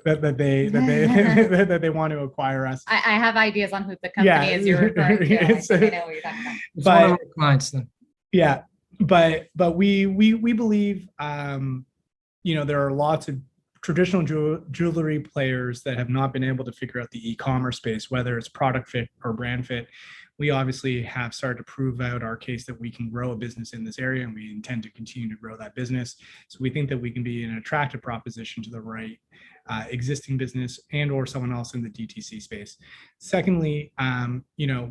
that they want to acquire us. I have ideas on who the company is you're referring to. I think I know what you're talking about. It's one of our clients then. Yeah, but we believe there are lots of traditional jewelry players that have not been able to figure out the e-commerce space, whether it's product fit or brand fit. We obviously have started to prove out our case that we can grow a business in this area, and we intend to continue to grow that business. So we think that we can be an attractive proposition to the right existing business and or someone else in the DTC space. Secondly,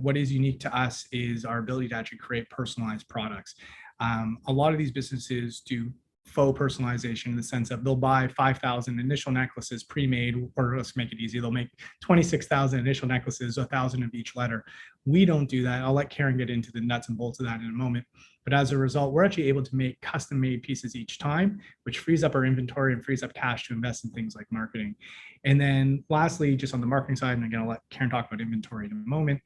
what is unique to us is our ability to actually create personalized products. A lot of these businesses do faux personalization in the sense that they'll buy 5,000 initial necklaces pre-made, or let's make it easy, they'll make 26,000 initial necklaces, 1,000 of each letter. We don't do that. I'll let Karen get into the nuts and bolts of that in a moment. But as a result, we're actually able to make custom made pieces each time, which frees up our inventory and frees up cash to invest in things like marketing. And then lastly, just on the marketing side, and again, I'll let Karen talk about inventory in a moment,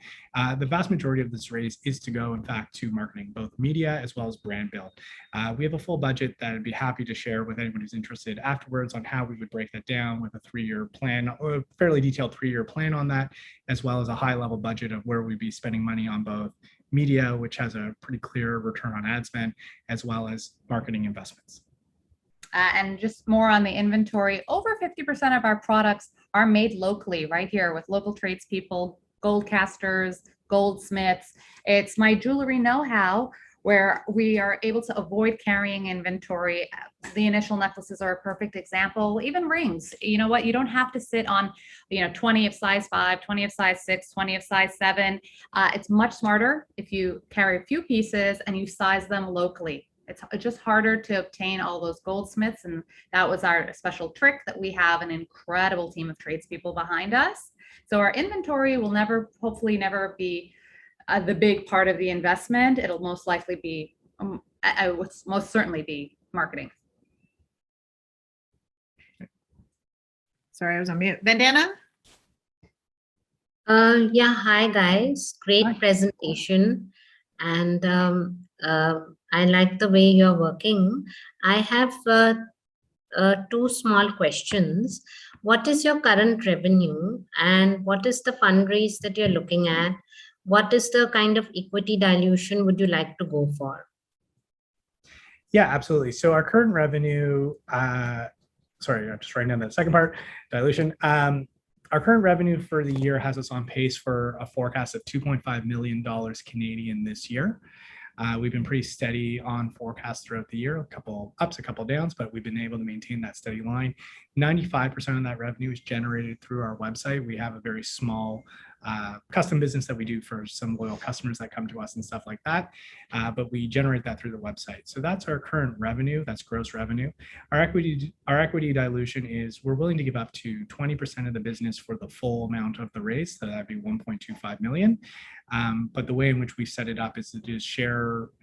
the vast majority of this raise is to go, in fact, to marketing, both media as well as brand build. We have a full budget that I'd be happy to share with anyone who's interested afterwards on how we would break that down with a 3-year plan, or a fairly detailed 3-year plan on that, as well as a high level budget of where we'd be spending money on both media, which has a pretty clear return on ad spend, as well as marketing investments. And just more on the inventory, over 50% of our products are made locally right here with local tradespeople, gold casters, goldsmiths. It's my jewelry know-how where we are able to avoid carrying inventory. The initial necklaces are a perfect example, even rings. You know what? You don't have to sit on, 20 of size 5, 20 of size 6, 20 of size 7. It's much smarter if you carry a few pieces and you size them locally. It's just harder to obtain all those goldsmiths, and that was our special trick, that we have an incredible team of tradespeople behind us. So our inventory will hopefully never be the big part of the investment. It'll most likely be, most certainly be marketing. Sorry, I was on mute. Vandana? Yeah, hi guys. Great Hi. presentation. And I like the way you're working. I have 2 small questions. What is your current revenue, and what is the fundraise that you're looking at? What is the kind of equity dilution would you like to go for? Yeah, absolutely. So our current revenue, sorry, I'm just writing down that second part, dilution. Our current revenue for the year has us on pace for a forecast of $2.5 million Canadian this year. We've been pretty steady on forecasts throughout the year, a couple ups, a couple downs, but we've been able to maintain that steady line. 95% of that revenue is generated through our website. We have a very small custom business that we do for some loyal customers that come to us and stuff like that. But we generate that through the website. So that's our current revenue. That's gross revenue. Our equity dilution is we're willing to give up to 20% of the business for the full amount of the raise. So that'd be 1.25 million. But the way in which we set it up is it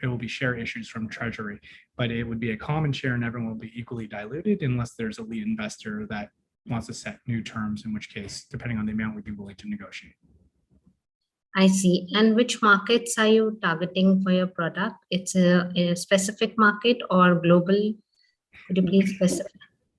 will be share issues from Treasury, but it would be a common share and everyone will be equally diluted unless there's a lead investor that wants to set new terms, in which case, depending on the amount, we'd be willing to negotiate. I see. And which markets are you targeting for your product? It's a specific market or global? Could you please specify?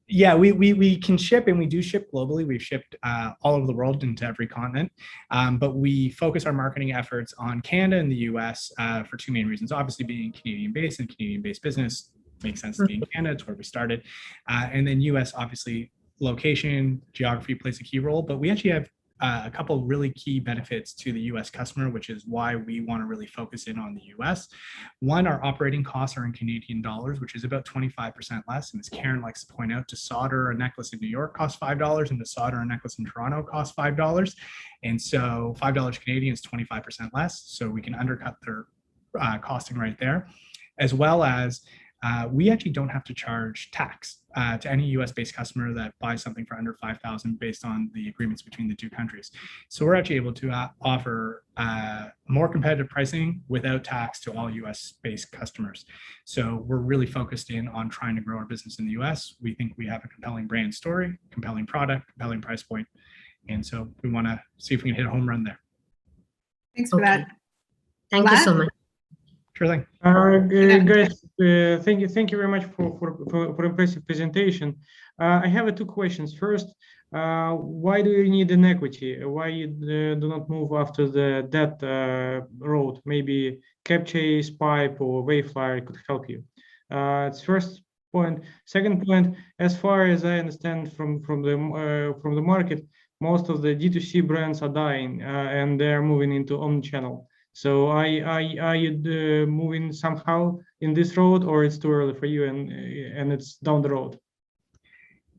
Yeah, we can ship, and we do ship globally. We've shipped all over the world into every continent, but we focus our marketing efforts on Canada and the US for 2 main reasons. Obviously, being Canadian-based and Canadian-based business makes sense to be in Canada. It's where we started. And then US, obviously, location, geography plays a key role, but we actually have a couple really key benefits to the US customer, which is why we want to really focus in on the US. One, our operating costs are in Canadian dollars, which is about 25% less. And as Karen likes to point out, to solder a necklace in New York costs $5, and to solder a necklace in Toronto costs $5. And so $5 Canadian is 25% less. So we can undercut their costing right there, as well as we actually don't have to charge tax to any US-based customer that buys something for under $5,000 based on the agreements between the 2 countries. So we're actually able to offer more competitive pricing without tax to all US-based customers. So we're really focused in on trying to grow our business in the US. We think we have a compelling brand story, compelling product, compelling price point. And so we want to see if we can hit a home run there. Thanks for that. Thank you so much. Sure thing. Guys, thank you very much for impressive presentation. I have two questions. First, why do you need an equity? Why you do not move after the debt road? Maybe Capchase, Pipe, or Wayflyer could help you. It's first point. Second point, as far as I understand from the market, most of the D2C brands are dying and they're moving into omnichannel. So are you moving somehow in this road, or it's too early for you and it's down the road?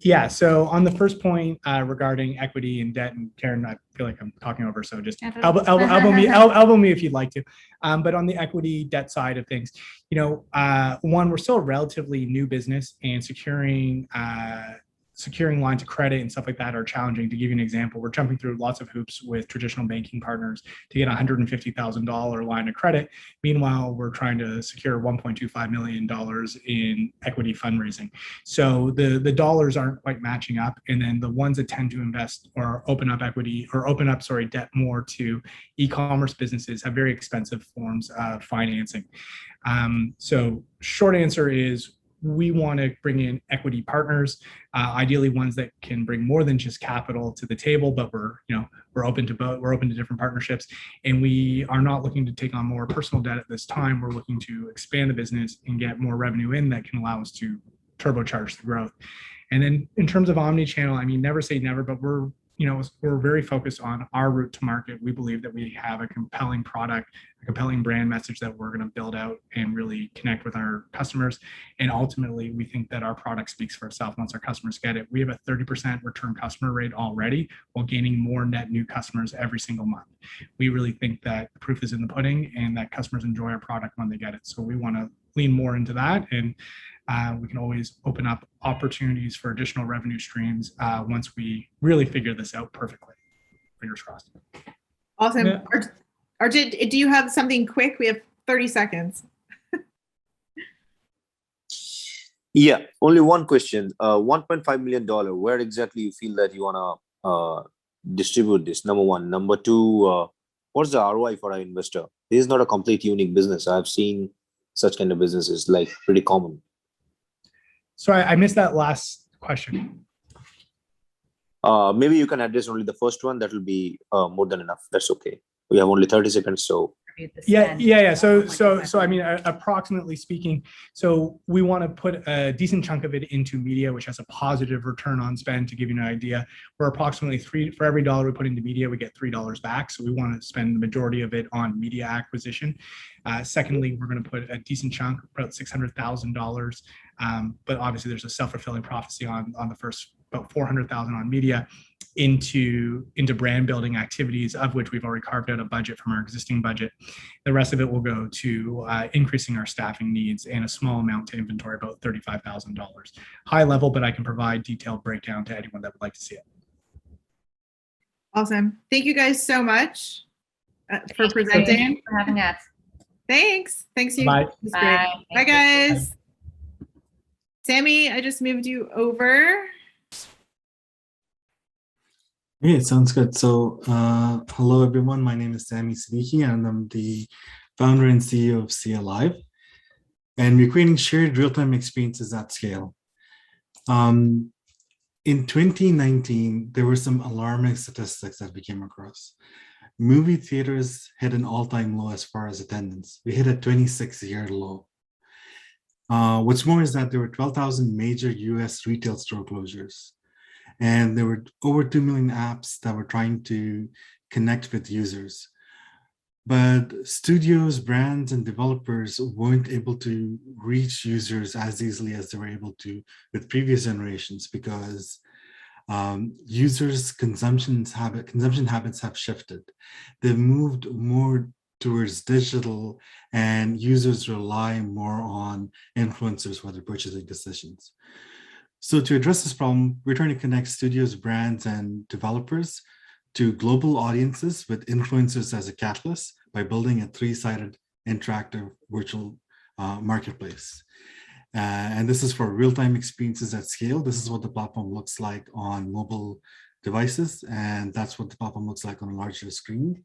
Yeah, so on the first point regarding equity and debt, and Karen, I feel like I'm talking over, so just elbow me if you'd like to. But on the equity debt side of things, one, we're still a relatively new business, and securing lines of credit and stuff like that are challenging. To give you an example, we're jumping through lots of hoops with traditional banking partners to get a $150,000 line of credit. Meanwhile, we're trying to secure $1.25 million in equity fundraising. So the dollars aren't quite matching up. And then the ones that tend to invest or open up debt more to e-commerce businesses have very expensive forms of financing. So short answer is, we want to bring in equity partners, ideally ones that can bring more than just capital to the table, but we're open to both. We're open to different partnerships, and we are not looking to take on more personal debt at this time. We're looking to expand the business and get more revenue in that can allow us to turbocharge the growth. And then in terms of omnichannel, I mean, never say never, but we're very focused on our route to market. We believe that we have a compelling product, a compelling brand message that we're going to build out and really connect with our customers. And ultimately, we think that our product speaks for itself once our customers get it. We have a 30% return customer rate already, while gaining more net new customers every single month. We really think that the proof is in the pudding and that customers enjoy our product when they get it. So we want to lean more into that, and we can always open up opportunities for additional revenue streams once we really figure this out perfectly. Fingers crossed. Awesome. Yeah. Arjit, do you have something quick? We have 30 seconds. Yeah, only one question. $1.5 million, where exactly you feel that you want to distribute this? Number one. Number two, what's the ROI for an investor? This is not a complete unique business. I've seen such kind of businesses, like pretty common. Sorry, I missed that last question. Maybe you can address only the first one. That will be more than enough. That's okay. We have only 30 seconds, so. Yeah. So I mean, approximately speaking, so we want to put a decent chunk of it into media, which has a positive return on spend. To give you an idea, we're approximately for every dollar we put into media, we get $3 back. So we want to spend the majority of it on media acquisition. Secondly, we're going to put a decent chunk, about $600,000. But obviously, there's a self-fulfilling prophecy on the first about $400,000 on media into brand building activities, of which we've already carved out a budget from our existing budget. The rest of it will go to increasing our staffing needs and a small amount to inventory, about $35,000. High level, but I can provide detailed breakdown to anyone that would like to see it. Awesome. Thank you guys so much for presenting. Thank you for having us. Thanks. You. Bye. Bye. Bye, guys. Sammy, I just moved you over. Okay, sounds good. So hello, everyone. My name is Sammy Siddiqui, and I'm the founder and CEO of CA Live. And we're creating shared real-time experiences at scale. In 2019, there were some alarming statistics that we came across. Movie theaters hit an all-time low as far as attendance. We hit a 26-year low. What's more is that there were 12,000 major US retail store closures. And there were over 2 million apps that were trying to connect with users. But studios, brands, and developers weren't able to reach users as easily as they were able to with previous generations, because users' consumption habits have shifted. They've moved more towards digital, and users rely more on influencers for their purchasing decisions. So to address this problem, we're trying to connect studios, brands, and developers to global audiences with influencers as a catalyst by building a three-sided interactive virtual marketplace. And this is for real-time experiences at scale. This is what the platform looks like on mobile devices, and that's what the platform looks like on a larger screen.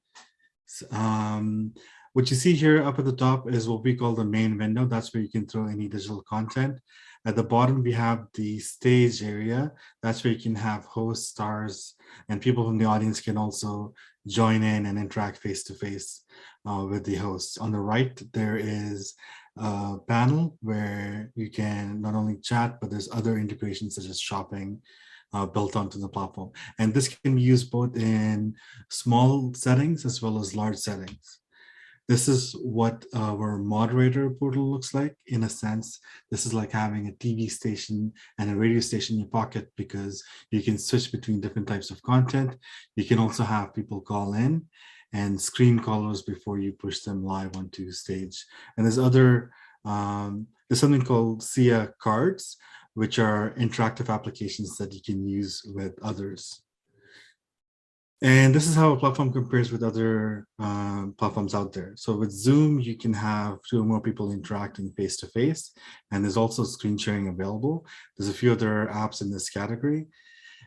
What you see here up at the top is what we call the main window. That's where you can throw any digital content. At the bottom, we have the stage area. That's where you can have hosts, stars, and people from the audience can also join in and interact face-to-face with the hosts. On the right, there is a panel where you can not only chat, but there's other integrations such as shopping built onto the platform. And this can be used both in small settings as well as large settings. This is what our moderator portal looks like. In a sense, this is like having a TV station and a radio station in your pocket, because you can switch between different types of content. You can also have people call in and screen callers before you push them live onto stage. And there's something called SIA cards, which are interactive applications that you can use with others. And this is how a platform compares with other platforms out there. So with Zoom, you can have 2 or more people interacting face-to-face, and there's also screen sharing available. There's a few other apps in this category.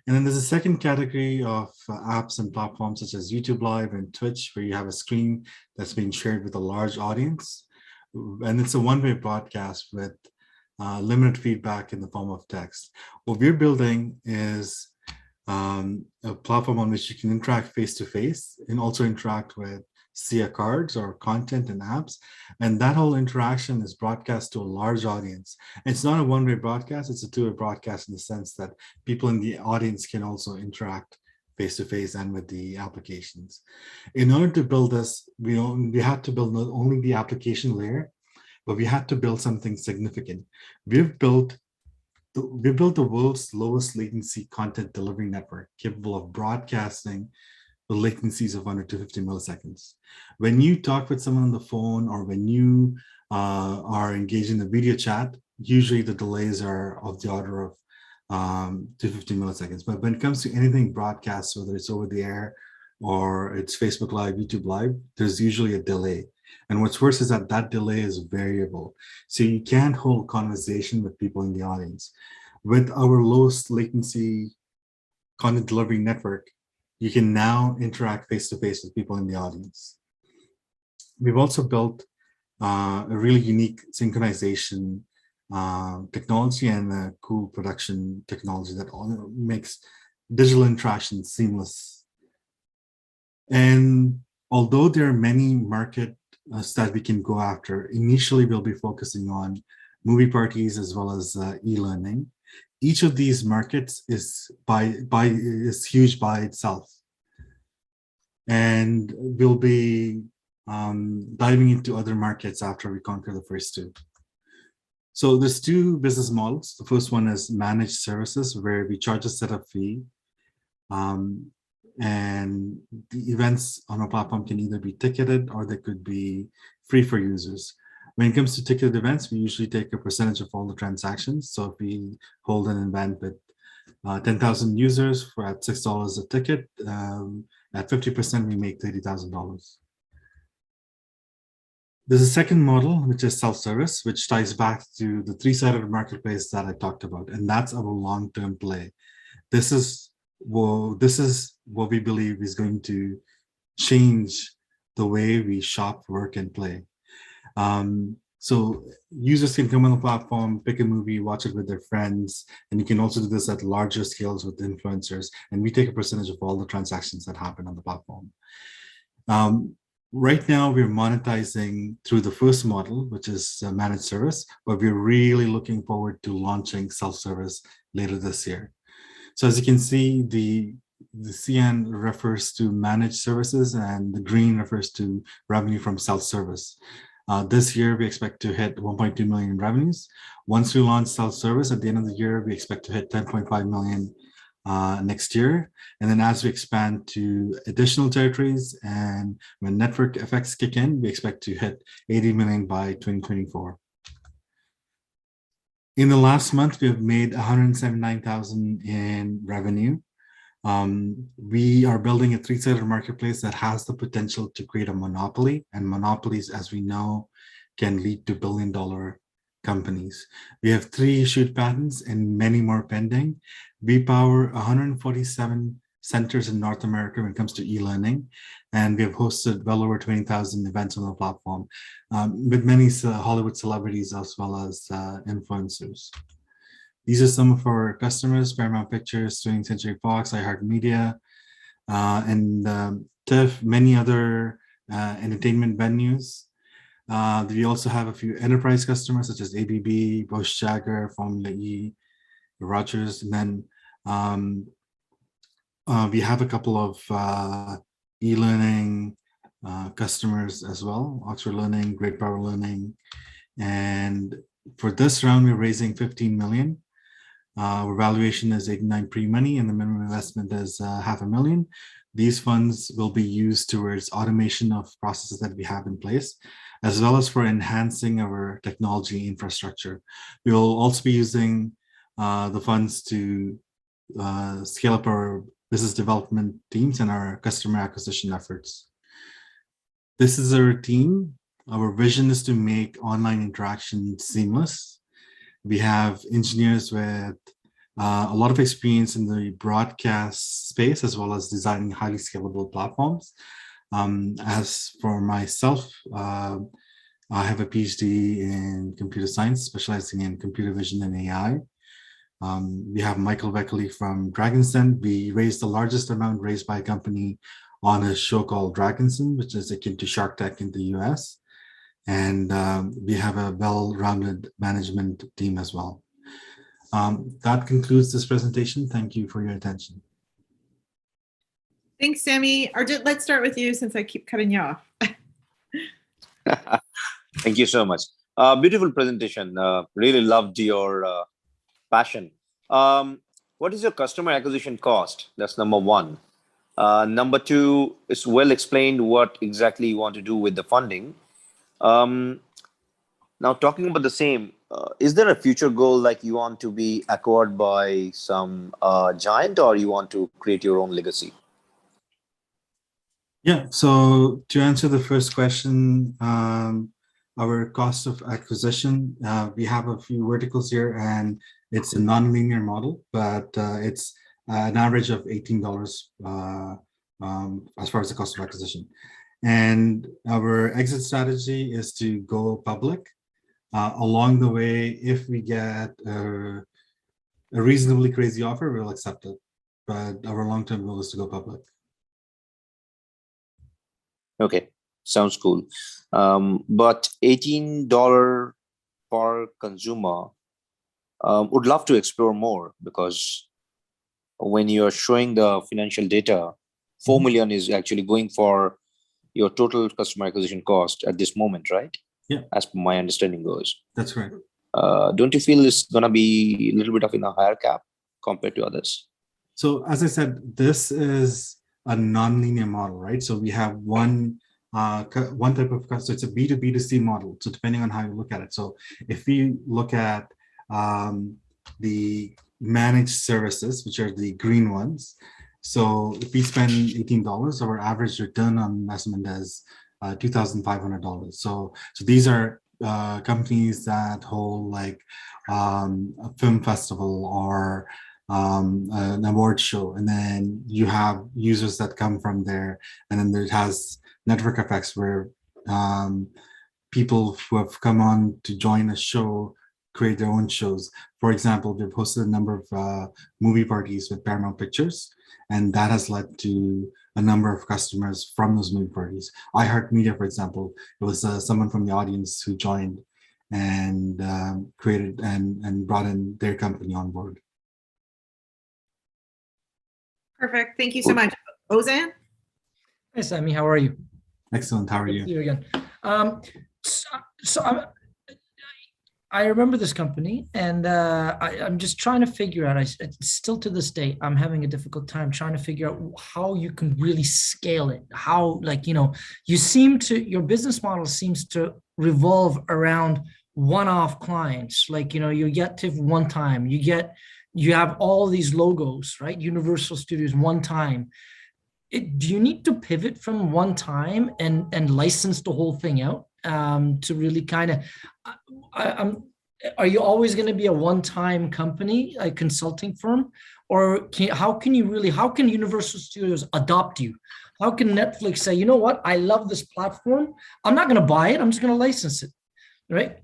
And then there's a second category of apps and platforms such as YouTube Live and Twitch, where you have a screen that's being shared with a large audience. And it's a one-way broadcast with limited feedback in the form of text. What we're building is a platform on which you can interact face-to-face and also interact with SIA cards or content and apps. And that whole interaction is broadcast to a large audience. It's not a one-way broadcast, it's a two-way broadcast in the sense that people in the audience can also interact face-to-face and with the applications. In order to build this, we had to build not only the application layer, but we had to build something significant. We've built the world's lowest latency content delivery network, capable of broadcasting with latencies of under 250 milliseconds. When you talk with someone on the phone, or when you are engaged in a video chat, usually the delays are of the order of 250 milliseconds. But when it comes to anything broadcast, whether it's over the air or it's Facebook Live, YouTube Live, there's usually a delay. And what's worse is that that delay is variable. So you can't hold conversation with people in the audience. With our lowest latency content delivery network, you can now interact face-to-face with people in the audience. We've also built a really unique synchronization technology and a cool production technology that makes digital interaction seamless. And although there are many markets that we can go after, initially we'll be focusing on movie parties as well as e-learning. Each of these markets is huge by itself, and we'll be diving into other markets after we conquer the first two. So there's 2 business models. The first one is managed services, where we charge a setup fee, and the events on our platform can either be ticketed or they could be free for users. When it comes to ticketed events, we usually take a percentage of all the transactions. So if we hold an event with 10,000 users at $6 a ticket, at 50%, we make $30,000. There's a second model, which is self-service, which ties back to the 3-sided marketplace that I talked about, and that's our long-term play. This is what we believe is going to change the way we shop, work, and play. So users can come on the platform, pick a movie, watch it with their friends, and you can also do this at larger scales with influencers, and we take a percentage of all the transactions that happen on the platform. Right now, we're monetizing through the first model, which is a managed service, but we're really looking forward to launching self-service later this year. So as you can see, the cyan refers to managed services and the green refers to revenue from self-service. This year, we expect to hit 1.2 million in revenues. Once we launch self-service at the end of the year, we expect to hit 10.5 million next year. And then as we expand to additional territories and when network effects kick in, we expect to hit 80 million by 2024. In the last month, we have made 179,000 in revenue. We are building a 3-sided marketplace that has the potential to create a monopoly, and monopolies, as we know, can lead to billion-dollar companies. We have 3 issued patents and many more pending. We power 147 centers in North America when it comes to e-learning. And we have hosted well over 20,000 events on the platform with many Hollywood celebrities as well as influencers. These are some of our customers: Paramount Pictures, 20th Century Fox, iHeartMedia, and TIFF, many other entertainment venues. We also have a few enterprise customers such as ABB, Bosch Jagger, Formula E, Rogers, and then we have a couple of e-learning customers as well: Oxford Learning, Great Power Learning. And for this round, we're raising 15 million. Our valuation is 89 pre-money, and the minimum investment is $500,000. These funds will be used towards automation of processes that we have in place, as well as for enhancing our technology infrastructure. We will also be using the funds to scale up our business development teams and our customer acquisition efforts. This is our team. Our vision is to make online interaction seamless. We have engineers with a lot of experience in the broadcast space, as well as designing highly scalable platforms. As for myself, I have a PhD in computer science, specializing in computer vision and AI. We have Michael Beckley from Dragon's Den. We raised the largest amount raised by a company on a show called Dragon's Den, which is akin to Shark Tank in the US. And we have a well-rounded management team as well. That concludes this presentation. Thank you for your attention. Thanks, Sammy. Let's start with you since I keep cutting you off. Thank you so much. Beautiful presentation. Really loved your passion. What is your customer acquisition cost? That's number one. Number two, it's well explained what exactly you want to do with the funding. Now, talking about the same, is there a future goal, like you want to be acquired by some giant, or you want to create your own legacy? Yeah, so to answer the first question, our cost of acquisition, we have a few verticals here, and it's a non-linear model, but it's an average of $18 as far as the cost of acquisition. And our exit strategy is to go public. Along the way, if we get a reasonably crazy offer, we'll accept it. But our long-term goal is to go public. Okay, sounds cool. But $18 per consumer, would love to explore more, because when you're showing the financial data, 4 million is actually going for your total customer acquisition cost at this moment, right? Yeah. As my understanding goes. That's right. Don't you feel it's going to be a little bit of a higher cap compared to others? So as I said, this is a non-linear model, right? So we have one type of customer. So it's a B2B2C model. So depending on how you look at it. So if we look at the managed services, which are the green ones. So if we spend $18, our average return on investment is $2,500. So these are companies that hold like a film festival or an award show, and then you have users that come from there, and then it has network effects where people who have come on to join a show create their own shows. For example, we've hosted a number of movie parties with Paramount Pictures, and that has led to a number of customers from those movie parties. iHeartMedia, for example, it was someone from the audience who joined and created and brought in their company on board. Perfect. Thank you so much. Ozan? Hi, Sammy. How are you? Excellent. How are you? See you again. I remember this company, and I'm just trying to figure out, still to this day, I'm having a difficult time trying to figure out how you can really scale it. How, like, your business model seems to revolve around one-off clients. Like, you get to one time, you have all these logos, right? Universal Studios, one time. Do you need to pivot from one time and license the whole thing out to really kind of, are you always going to be a one-time company, a consulting firm? Or how can Universal Studios adopt you? How can Netflix say, you know what, I love this platform. I'm not going to buy it. I'm just going to license it, right?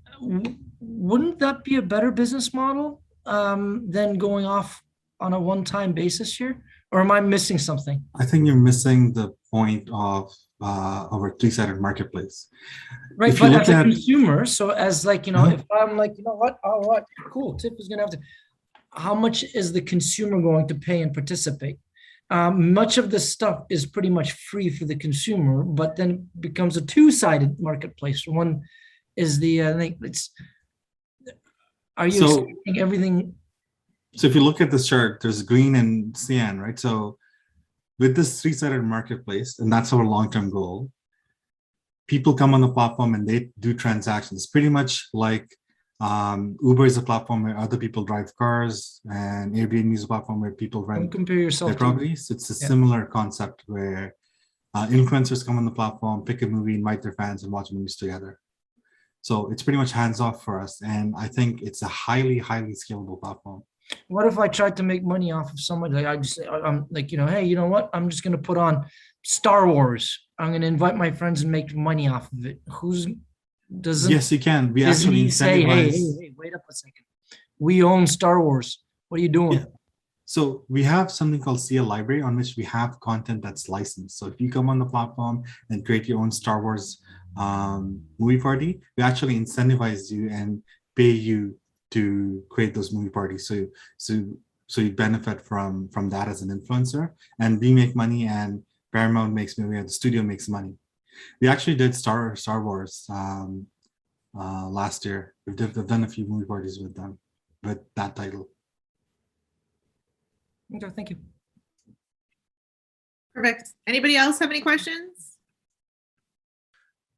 Wouldn't that be a better business model than going off on a one-time basis here? Or am I missing something? I think you're missing the point of our three-sided marketplace. Right, but as a consumer, so as like, if I'm like, you know what, all right, cool, Tiff is gonna have to, how much is the consumer going to pay and participate? Much of this stuff is pretty much free for the consumer, but then it becomes a two-sided marketplace. One is the, I think it's, are you expecting everything? So if you look at this chart, there's green and cyan, right? So with this three-sided marketplace, and that's our long-term goal, people come on the platform and they do transactions, pretty much like Uber is a platform where other people drive cars, and Airbnb is a platform where people rent their properties. It's a similar concept where influencers come on the platform, pick a movie, invite their fans, and watch movies together. So it's pretty much hands-off for us, and I think it's a highly, highly scalable platform. What if I tried to make money off of somebody? Like I'm like, hey, you know what? I'm just gonna put on Star Wars. I'm gonna invite my friends and make money off of it. Yes, you can. We actually say, hey, wait up a second. We own Star Wars. What are you doing? Yeah. So we have something called CL Library on which we have content that's licensed. So if you come on the platform and create your own Star Wars movie party, we actually incentivize you and pay you to create those movie parties. So you benefit from that as an influencer, and we make money, and Paramount makes money, and the studio makes money. We actually did Star Wars last year. We've done a few movie parties with them with that title. Okay, thank you. Perfect. Anybody else have any questions?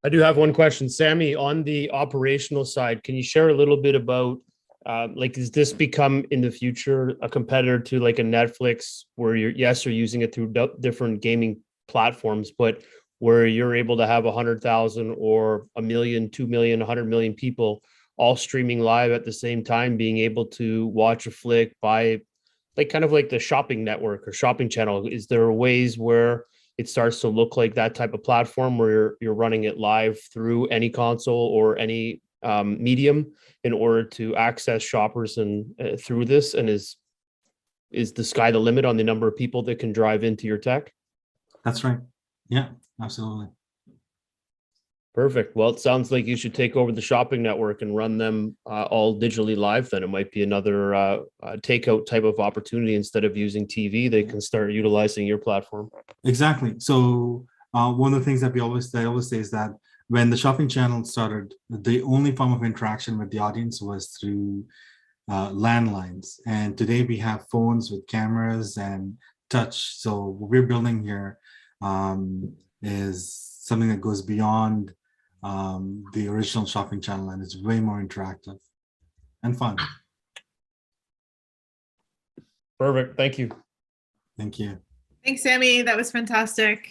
I do have one question. Sammy, on the operational side, can you share a little bit about does this become in the future a competitor to like a Netflix where you're using it through different gaming platforms, but where you're able to have 100,000 or 1 million, 2 million, 100 million people all streaming live at the same time, being able to watch a flick by like kind of like the shopping network or shopping channel? Is there ways where it starts to look like that type of platform where you're running it live through any console or any medium in order to access shoppers and through this? And is the sky the limit on the number of people that can drive into your tech? That's right. Yeah, absolutely. Perfect. Well, it sounds like you should take over the shopping network and run them all digitally live. Then it might be another takeout type of opportunity. Instead of using TV, they can start utilizing your platform. Exactly. So one of the things that I always say is that when the shopping channel started, the only form of interaction with the audience was through landlines. And today we have phones with cameras and touch. So what we're building here is something that goes beyond the original shopping channel, and it's way more interactive and fun. Perfect. Thank you. Thank you. Thanks, Sammy. That was fantastic.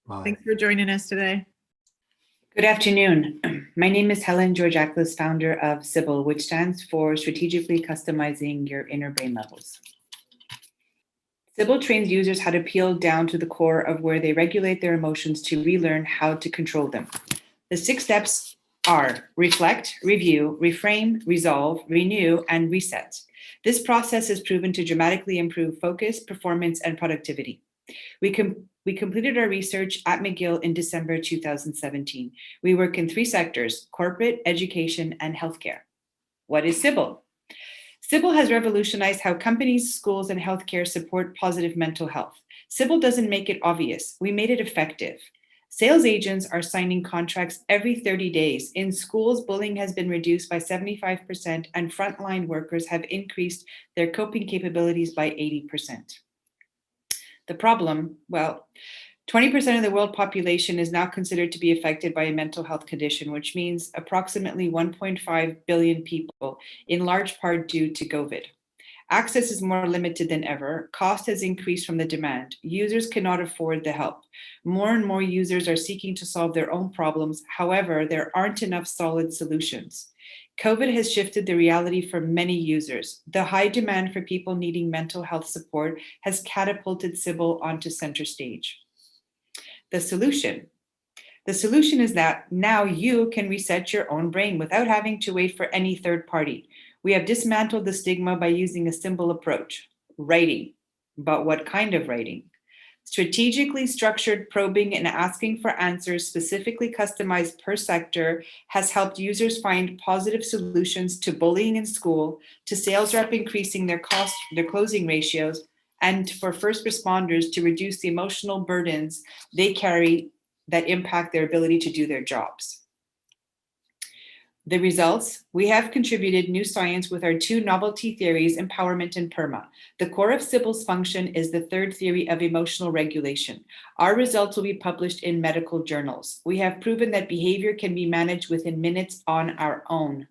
Bye. Thanks for joining us today. Good afternoon. My name is Helen Georgiaklis, founder of Sybil, which stands for Strategically Customizing Your Inner Brain Levels. Sybil trains users how to peel down to the core of where they regulate their emotions to relearn how to control them. The 6 steps are reflect, review, reframe, resolve, renew, and reset. This process is proven to dramatically improve focus, performance, and productivity. We completed our research at McGill in December 2017. We work in 3 sectors: corporate, education, and healthcare. What is Sybil? Sybil has revolutionized how companies, schools, and healthcare support positive mental health. Sybil doesn't make it obvious. We made it effective. Sales agents are signing contracts every 30 days. In schools, bullying has been reduced by 75%, and frontline workers have increased their coping capabilities by 80%. The problem, well, 20% of the world population is now considered to be affected by a mental health condition, which means approximately 1.5 billion people, in large part due to COVID. Access is more limited than ever. Cost has increased from the demand. Users cannot afford the help. More and more users are seeking to solve their own problems. However, there aren't enough solid solutions. COVID has shifted the reality for many users. The high demand for people needing mental health support has catapulted Sybil onto center stage. The solution is that now you can reset your own brain without having to wait for any third party. We have dismantled the stigma by using a simple approach, writing. But what kind of writing? Strategically structured probing and asking for answers specifically customized per sector has helped users find positive solutions to bullying in school, to sales rep increasing their closing ratios, and for first responders to reduce the emotional burdens they carry that impact their ability to do their jobs. The results, we have contributed new science with our two novelty theories, empowerment and PERMA. The core of Sybil's function is the third theory of emotional regulation. Our results will be published in medical journals. We have proven that behavior can be managed within minutes on our own.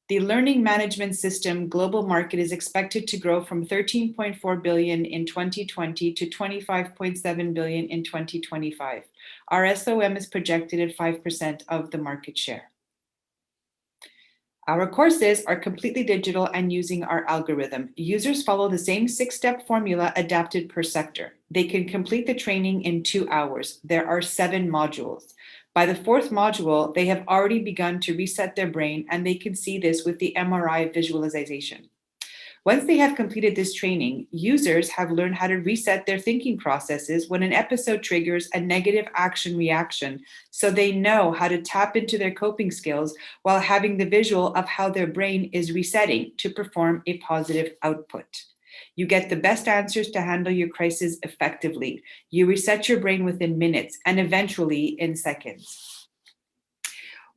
The learning management system global market is expected to grow from 13.4 billion in 2020 to 25.7 billion in 2025. Our SOM is projected at 5% of the market share. Our courses are completely digital and using our algorithm. Users follow the same 6-step formula adapted per sector. They can complete the training in 2 hours. There are 7 modules. By the 4th module, they have already begun to reset their brain, and they can see this with the MRI visualization. Once they have completed this training, users have learned how to reset their thinking processes when an episode triggers a negative action reaction, so they know how to tap into their coping skills while having the visual of how their brain is resetting to perform a positive output. You get the best answers to handle your crisis effectively. You reset your brain within minutes and eventually in seconds.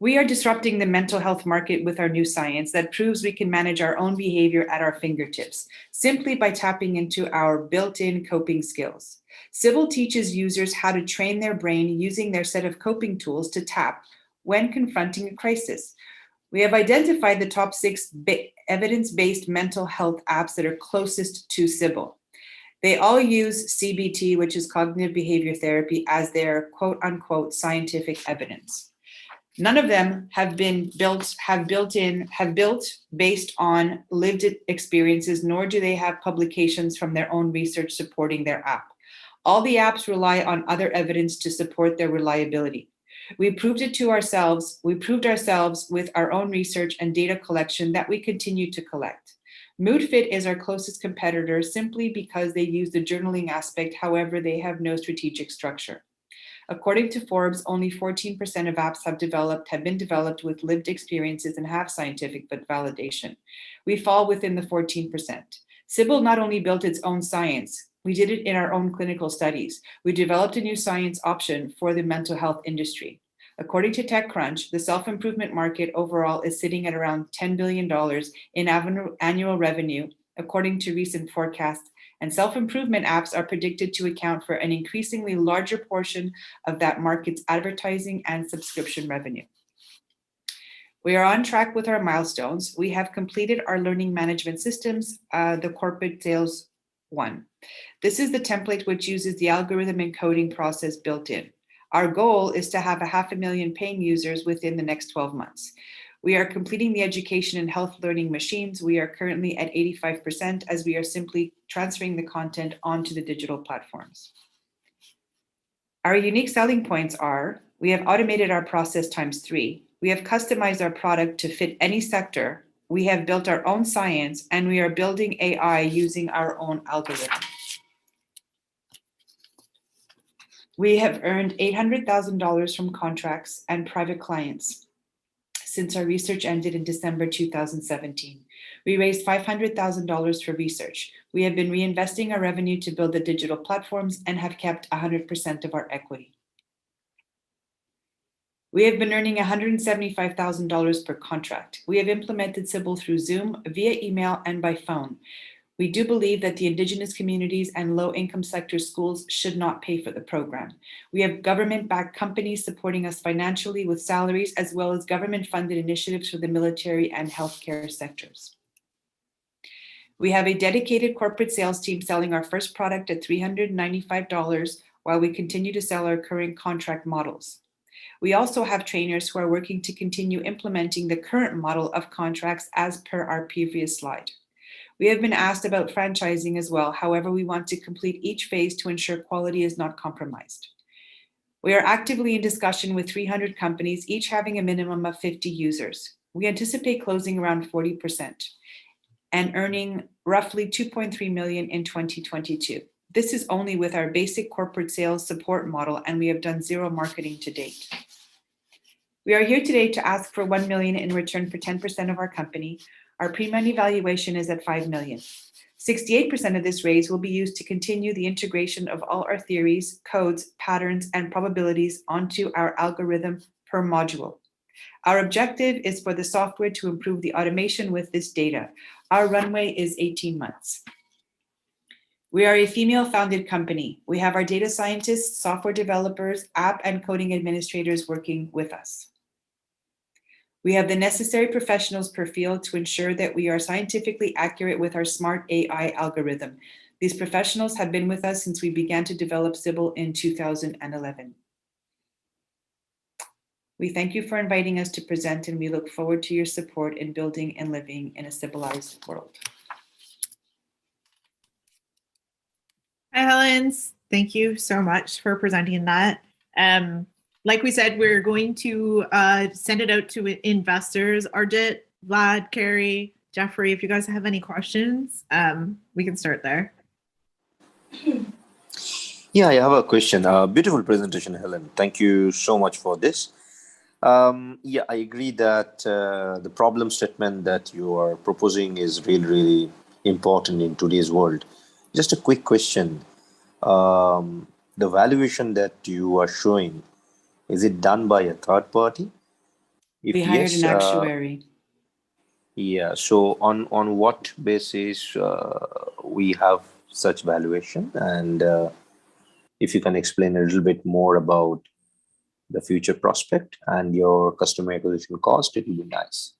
We are disrupting the mental health market with our new science that proves we can manage our own behavior at our fingertips, simply by tapping into our built-in coping skills. Sybil teaches users how to train their brain using their set of coping tools to tap when confronting a crisis. We have identified the top 6 evidence-based mental health apps that are closest to Sybil. They all use CBT, which is cognitive behavior therapy, as their quote-unquote scientific evidence. None of them have built based on lived experiences, nor do they have publications from their own research supporting their app. All the apps rely on other evidence to support their reliability. We proved ourselves with our own research and data collection that we continue to collect. MoodFit is our closest competitor simply because they use the journaling aspect, however, they have no strategic structure. According to Forbes, only 14% of apps have been developed with lived experiences and have scientific validation. We fall within the 14%. Sybil not only built its own science, we did it in our own clinical studies. We developed a new science option for the mental health industry. According to TechCrunch, the self-improvement market overall is sitting at around $10 billion in annual revenue, according to recent forecasts, and self-improvement apps are predicted to account for an increasingly larger portion of that market's advertising and subscription revenue. We are on track with our milestones. We have completed our learning management systems, the corporate sales one. This is the template which uses the algorithm encoding process built in. Our goal is to have 500,000 paying users within the next 12 months. We are completing the education and health learning machines. We are currently at 85% as we are simply transferring the content onto the digital platforms. Our unique selling points are, we have automated our process ×3. We have customized our product to fit any sector. We have built our own science, and we are building AI using our own algorithm. We have earned $800,000 from contracts and private clients since our research ended in December 2017. We raised $500,000 for research. We have been reinvesting our revenue to build the digital platforms and have kept 100% of our equity. We have been earning $175,000 per contract. We have implemented Sybil through Zoom, via email, and by phone. We do believe that the Indigenous communities and low-income sector schools should not pay for the program. We have government-backed companies supporting us financially with salaries, as well as government-funded initiatives for the military and healthcare sectors. We have a dedicated corporate sales team selling our first product at $395 while we continue to sell our current contract models. We also have trainers who are working to continue implementing the current model of contracts as per our previous slide. We have been asked about franchising as well. However, we want to complete each phase to ensure quality is not compromised. We are actively in discussion with 300 companies, each having a minimum of 50 users. We anticipate closing around 40% and earning roughly 2.3 million in 2022. This is only with our basic corporate sales support model, and we have done zero marketing to date. We are here today to ask for 1 million in return for 10% of our company. Our pre-money valuation is at 5 million. 68% of this raise will be used to continue the integration of all our theories, codes, patterns, and probabilities onto our algorithm per module. Our objective is for the software to improve the automation with this data. Our runway is 18 months. We are a female-founded company. We have our data scientists, software developers, app and coding administrators working with us. We have the necessary professionals per field to ensure that we are scientifically accurate with our smart AI algorithm. These professionals have been with us since we began to develop Sybil in 2011. We thank you for inviting us to present, and we look forward to your support in building and living in a civilized world. Hi, Helens. Thank you so much for presenting that. Like we said, we're going to send it out to investors. Arjit, Vlad, Carrie, Jeffrey, if you guys have any questions, we can start there. Yeah, I have a question. Beautiful presentation, Helen. Thank you so much for this. Yeah, I agree that the problem statement that you are proposing is really, really important in today's world. Just a quick question. The valuation that you are showing, is it done by a third party? If we hired yes, an actuary. Yeah, so on what basis we have such valuation? And if you can explain a little bit more about the future prospect and your customer acquisition cost, it will be nice.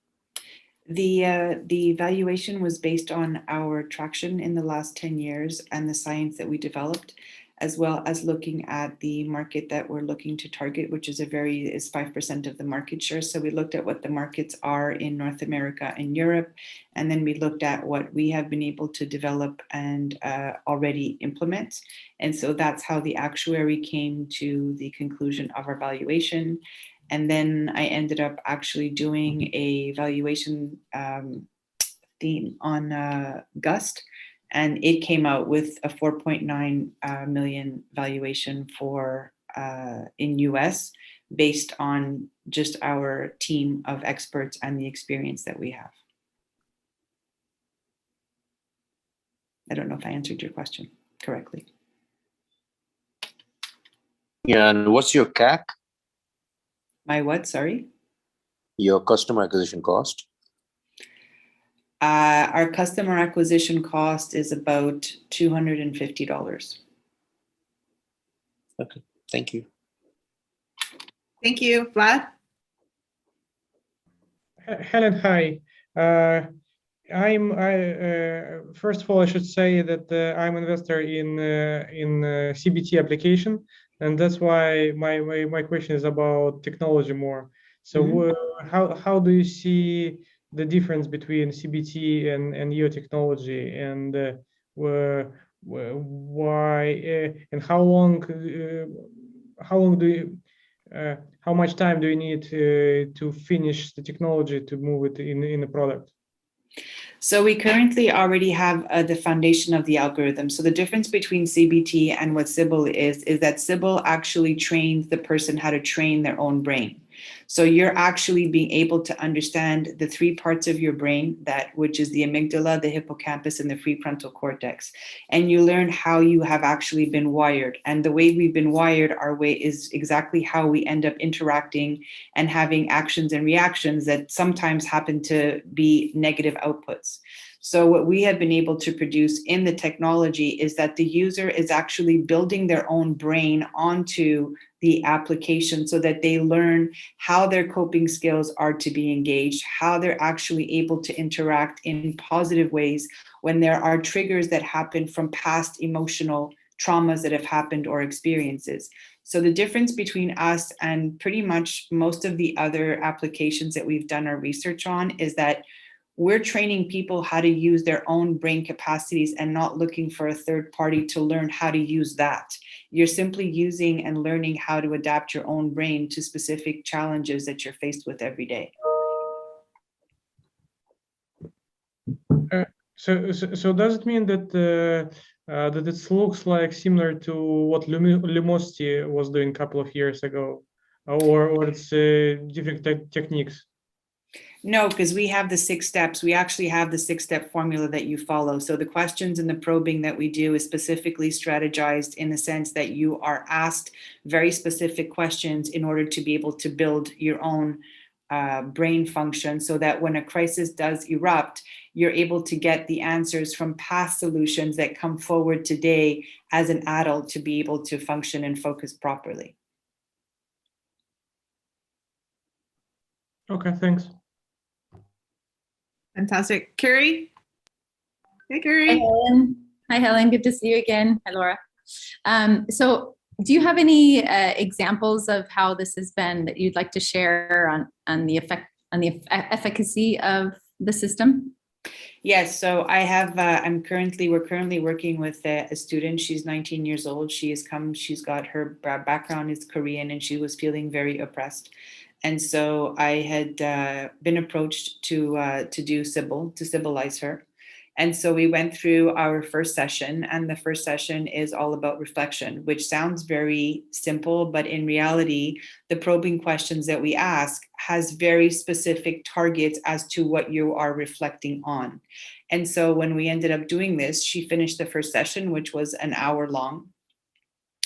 The valuation was based on our traction in the last 10 years and the science that we developed, as well as looking at the market that we're looking to target, which is 5% of the market share. So we looked at what the markets are in North America and Europe, and then we looked at what we have been able to develop and already implement. And so that's how the actuary came to the conclusion of our valuation. And then I ended up actually doing a valuation theme on Gust, and it came out with a 4.9 million valuation for in US based on just our team of experts and the experience that we have. I don't know if I answered your question correctly. Yeah, and what's your CAC? My what, sorry? Your customer acquisition cost? Our customer acquisition cost is about $250. Okay, thank you. Thank you. Vlad? Helen, hi. First of all, I should say that I'm an investor in CBT application, and that's why my question is about technology more. So how do you see the difference between CBT and your technology, and why and how much time do you need to finish the technology to move it in the product? So we currently already have the foundation of the algorithm. So the difference between CBT and what Sybil is that Sybil actually trains the person how to train their own brain. So you're actually being able to understand the three parts of your brain, which is the amygdala, the hippocampus, and the prefrontal cortex. And you learn how you have actually been wired. And the way we've been wired, our way is exactly how we end up interacting and having actions and reactions that sometimes happen to be negative outputs. So what we have been able to produce in the technology is that the user is actually building their own brain onto the application so that they learn how their coping skills are to be engaged, how they're actually able to interact in positive ways when there are triggers that happen from past emotional traumas that have happened or experiences. So the difference between us and pretty much most of the other applications that we've done our research on is that we're training people how to use their own brain capacities and not looking for a third party to learn how to use that. You're simply using and learning how to adapt your own brain to specific challenges that you're faced with every day. So does it mean that that it looks like similar to what Lumosity was doing a couple of years ago, or it's different techniques? No, because we have the 6 steps. We actually have the 6-step formula that you follow. So the questions and the probing that we do is specifically strategized in the sense that you are asked very specific questions in order to be able to build your own brain function, so that when a crisis does erupt, you're able to get the answers from past solutions that come forward today as an adult to be able to function and focus properly. Okay, thanks. Fantastic. Carrie? Hey, Carrie. Hi, Helen. Hi, Helen. Good to see you again. Hi, Laura. So do you have any examples of how this has been that you'd like to share on the efficacy of the system? Yes, so I have, we're currently working with a student. She's 19 years old. She's got her background is Korean, and she was feeling very oppressed. And so I had been approached to do Sybil, to Sybilize her. And so we went through our first session, and the first session is all about reflection, which sounds very simple, but in reality, the probing questions that we ask has very specific targets as to what you are reflecting on. And so when we ended up doing this, she finished the first session, which was an hour long.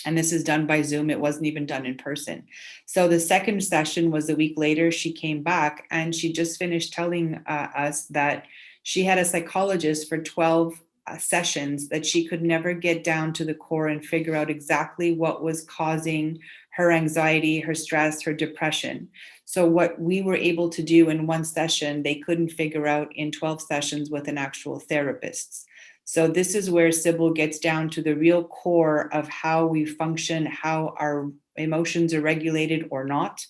And this is done by Zoom. It wasn't even done in person. So the second session was a week later. She came back and she just finished telling us that she had a psychologist for 12 sessions, that she could never get down to the core and figure out exactly what was causing her anxiety, her stress, her depression. So what we were able to do in one session, they couldn't figure out in 12 sessions with an actual therapist. So this is where Sybil gets down to the real core of how we function, how our emotions are regulated or not,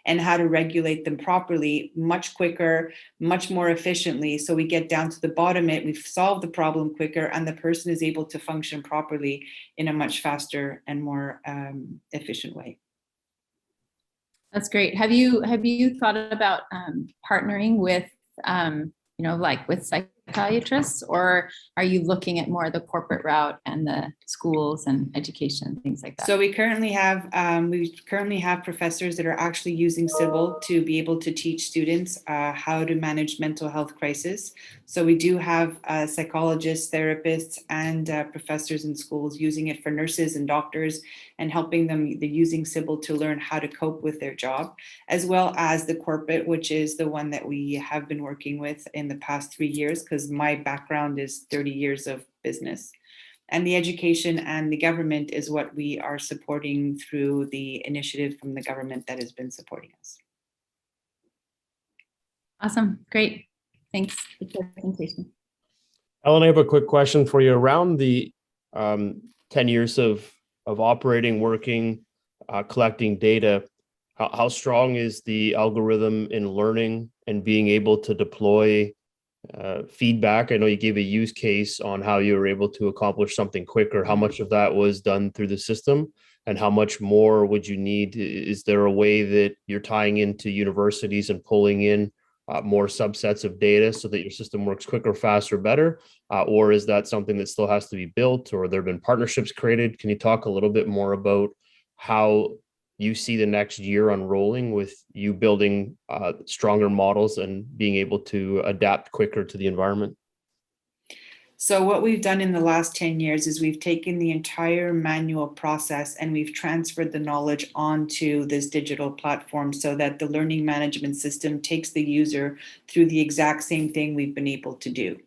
and how to regulate them properly, much quicker, much more efficiently. So we get down to the bottom of it, we've solved the problem quicker, and the person is able to function properly in a much faster and more efficient way. That's great. Have you thought about partnering with like with psychiatrists, or are you looking at more the corporate route and the schools and education, things like that? So we currently have professors that are actually using Sybil to be able to teach students how to manage mental health crisis. So we do have psychologists, therapists, and professors in schools using it for nurses and doctors, and helping them using Sybil to learn how to cope with their job, as well as the corporate, which is the one that we have been working with in the past 3 years, because my background is 30 years of business. And the education and the government is what we are supporting through the initiative from the government that has been supporting us. Awesome. Great. Thanks for the presentation. Ellen, I have a quick question for you. Around the 10 years of operating, working, collecting data, how strong is the algorithm in learning and being able to deploy feedback? I know you gave a use case on how you were able to accomplish something quicker. How much of that was done through the system, and how much more would you need? Is there a way that you're tying into universities and pulling in more subsets of data so that your system works quicker, faster, better? Or is that something that still has to be built, or there have been partnerships created? Can you talk a little bit more about how you see the next year unrolling with you building stronger models and being able to adapt quicker to the environment? So what we've done in the last 10 years is we've taken the entire manual process and we've transferred the knowledge onto this digital platform, so that the learning management system takes the user through the exact same thing we've been able to do.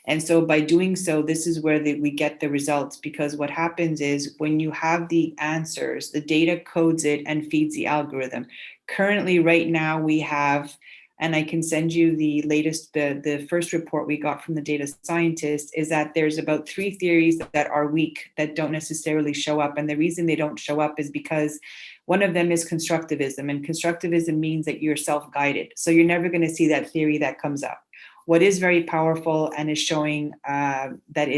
And so by doing so, this is where we get the results, because what happens is when you have the answers, the data codes it and feeds the algorithm. Currently, right now, we have and I can send you the latest, the first report we got from the data scientist, is that there's about 3 theories that are weak, that don't necessarily show up. And the reason they don't show up is because one of them is constructivism, and constructivism means that you're self-guided. So you're never going to see that theory that comes up. What is very powerful and is showing that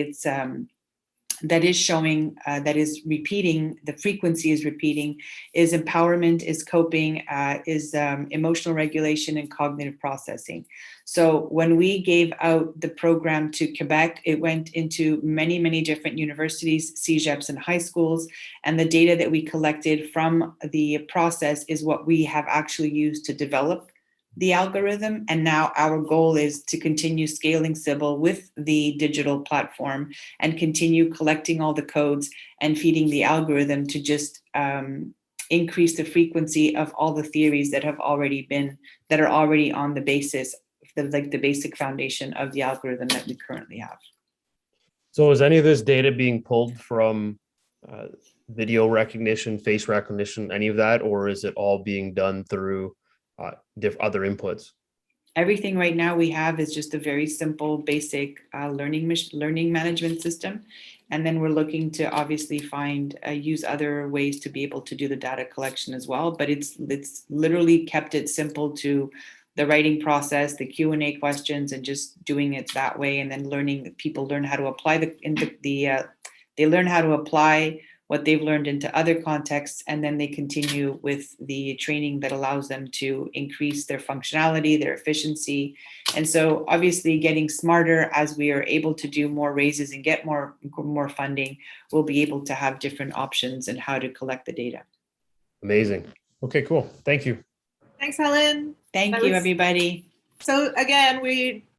is repeating, the frequency is repeating, is empowerment, is coping, is emotional regulation and cognitive processing. So when we gave out the program to Quebec, it went into many, many different universities, CEGEPs and high schools, and the data that we collected from the process is what we have actually used to develop the algorithm. And now our goal is to continue scaling Sybil with the digital platform and continue collecting all the codes and feeding the algorithm to just increase the frequency of all the theories that are already on the basis, the basic foundation of the algorithm that we currently have. So is any of this data being pulled from video recognition, face recognition, any of that, or is it all being done through other inputs? Everything right now we have is just a very simple, basic learning management system. And then we're looking to obviously use other ways to be able to do the data collection as well. But it's literally kept it simple to the writing process, the Q&A questions, and just doing it that way. And then people learn how to apply they learn how to apply what they've learned into other contexts, and then they continue with the training that allows them to increase their functionality, their efficiency. And so obviously getting smarter as we are able to do more raises and get more funding, we'll be able to have different options in how to collect the data. Amazing. Okay, cool. Thank you. Thanks, Helen. Thank you, everybody. So again, we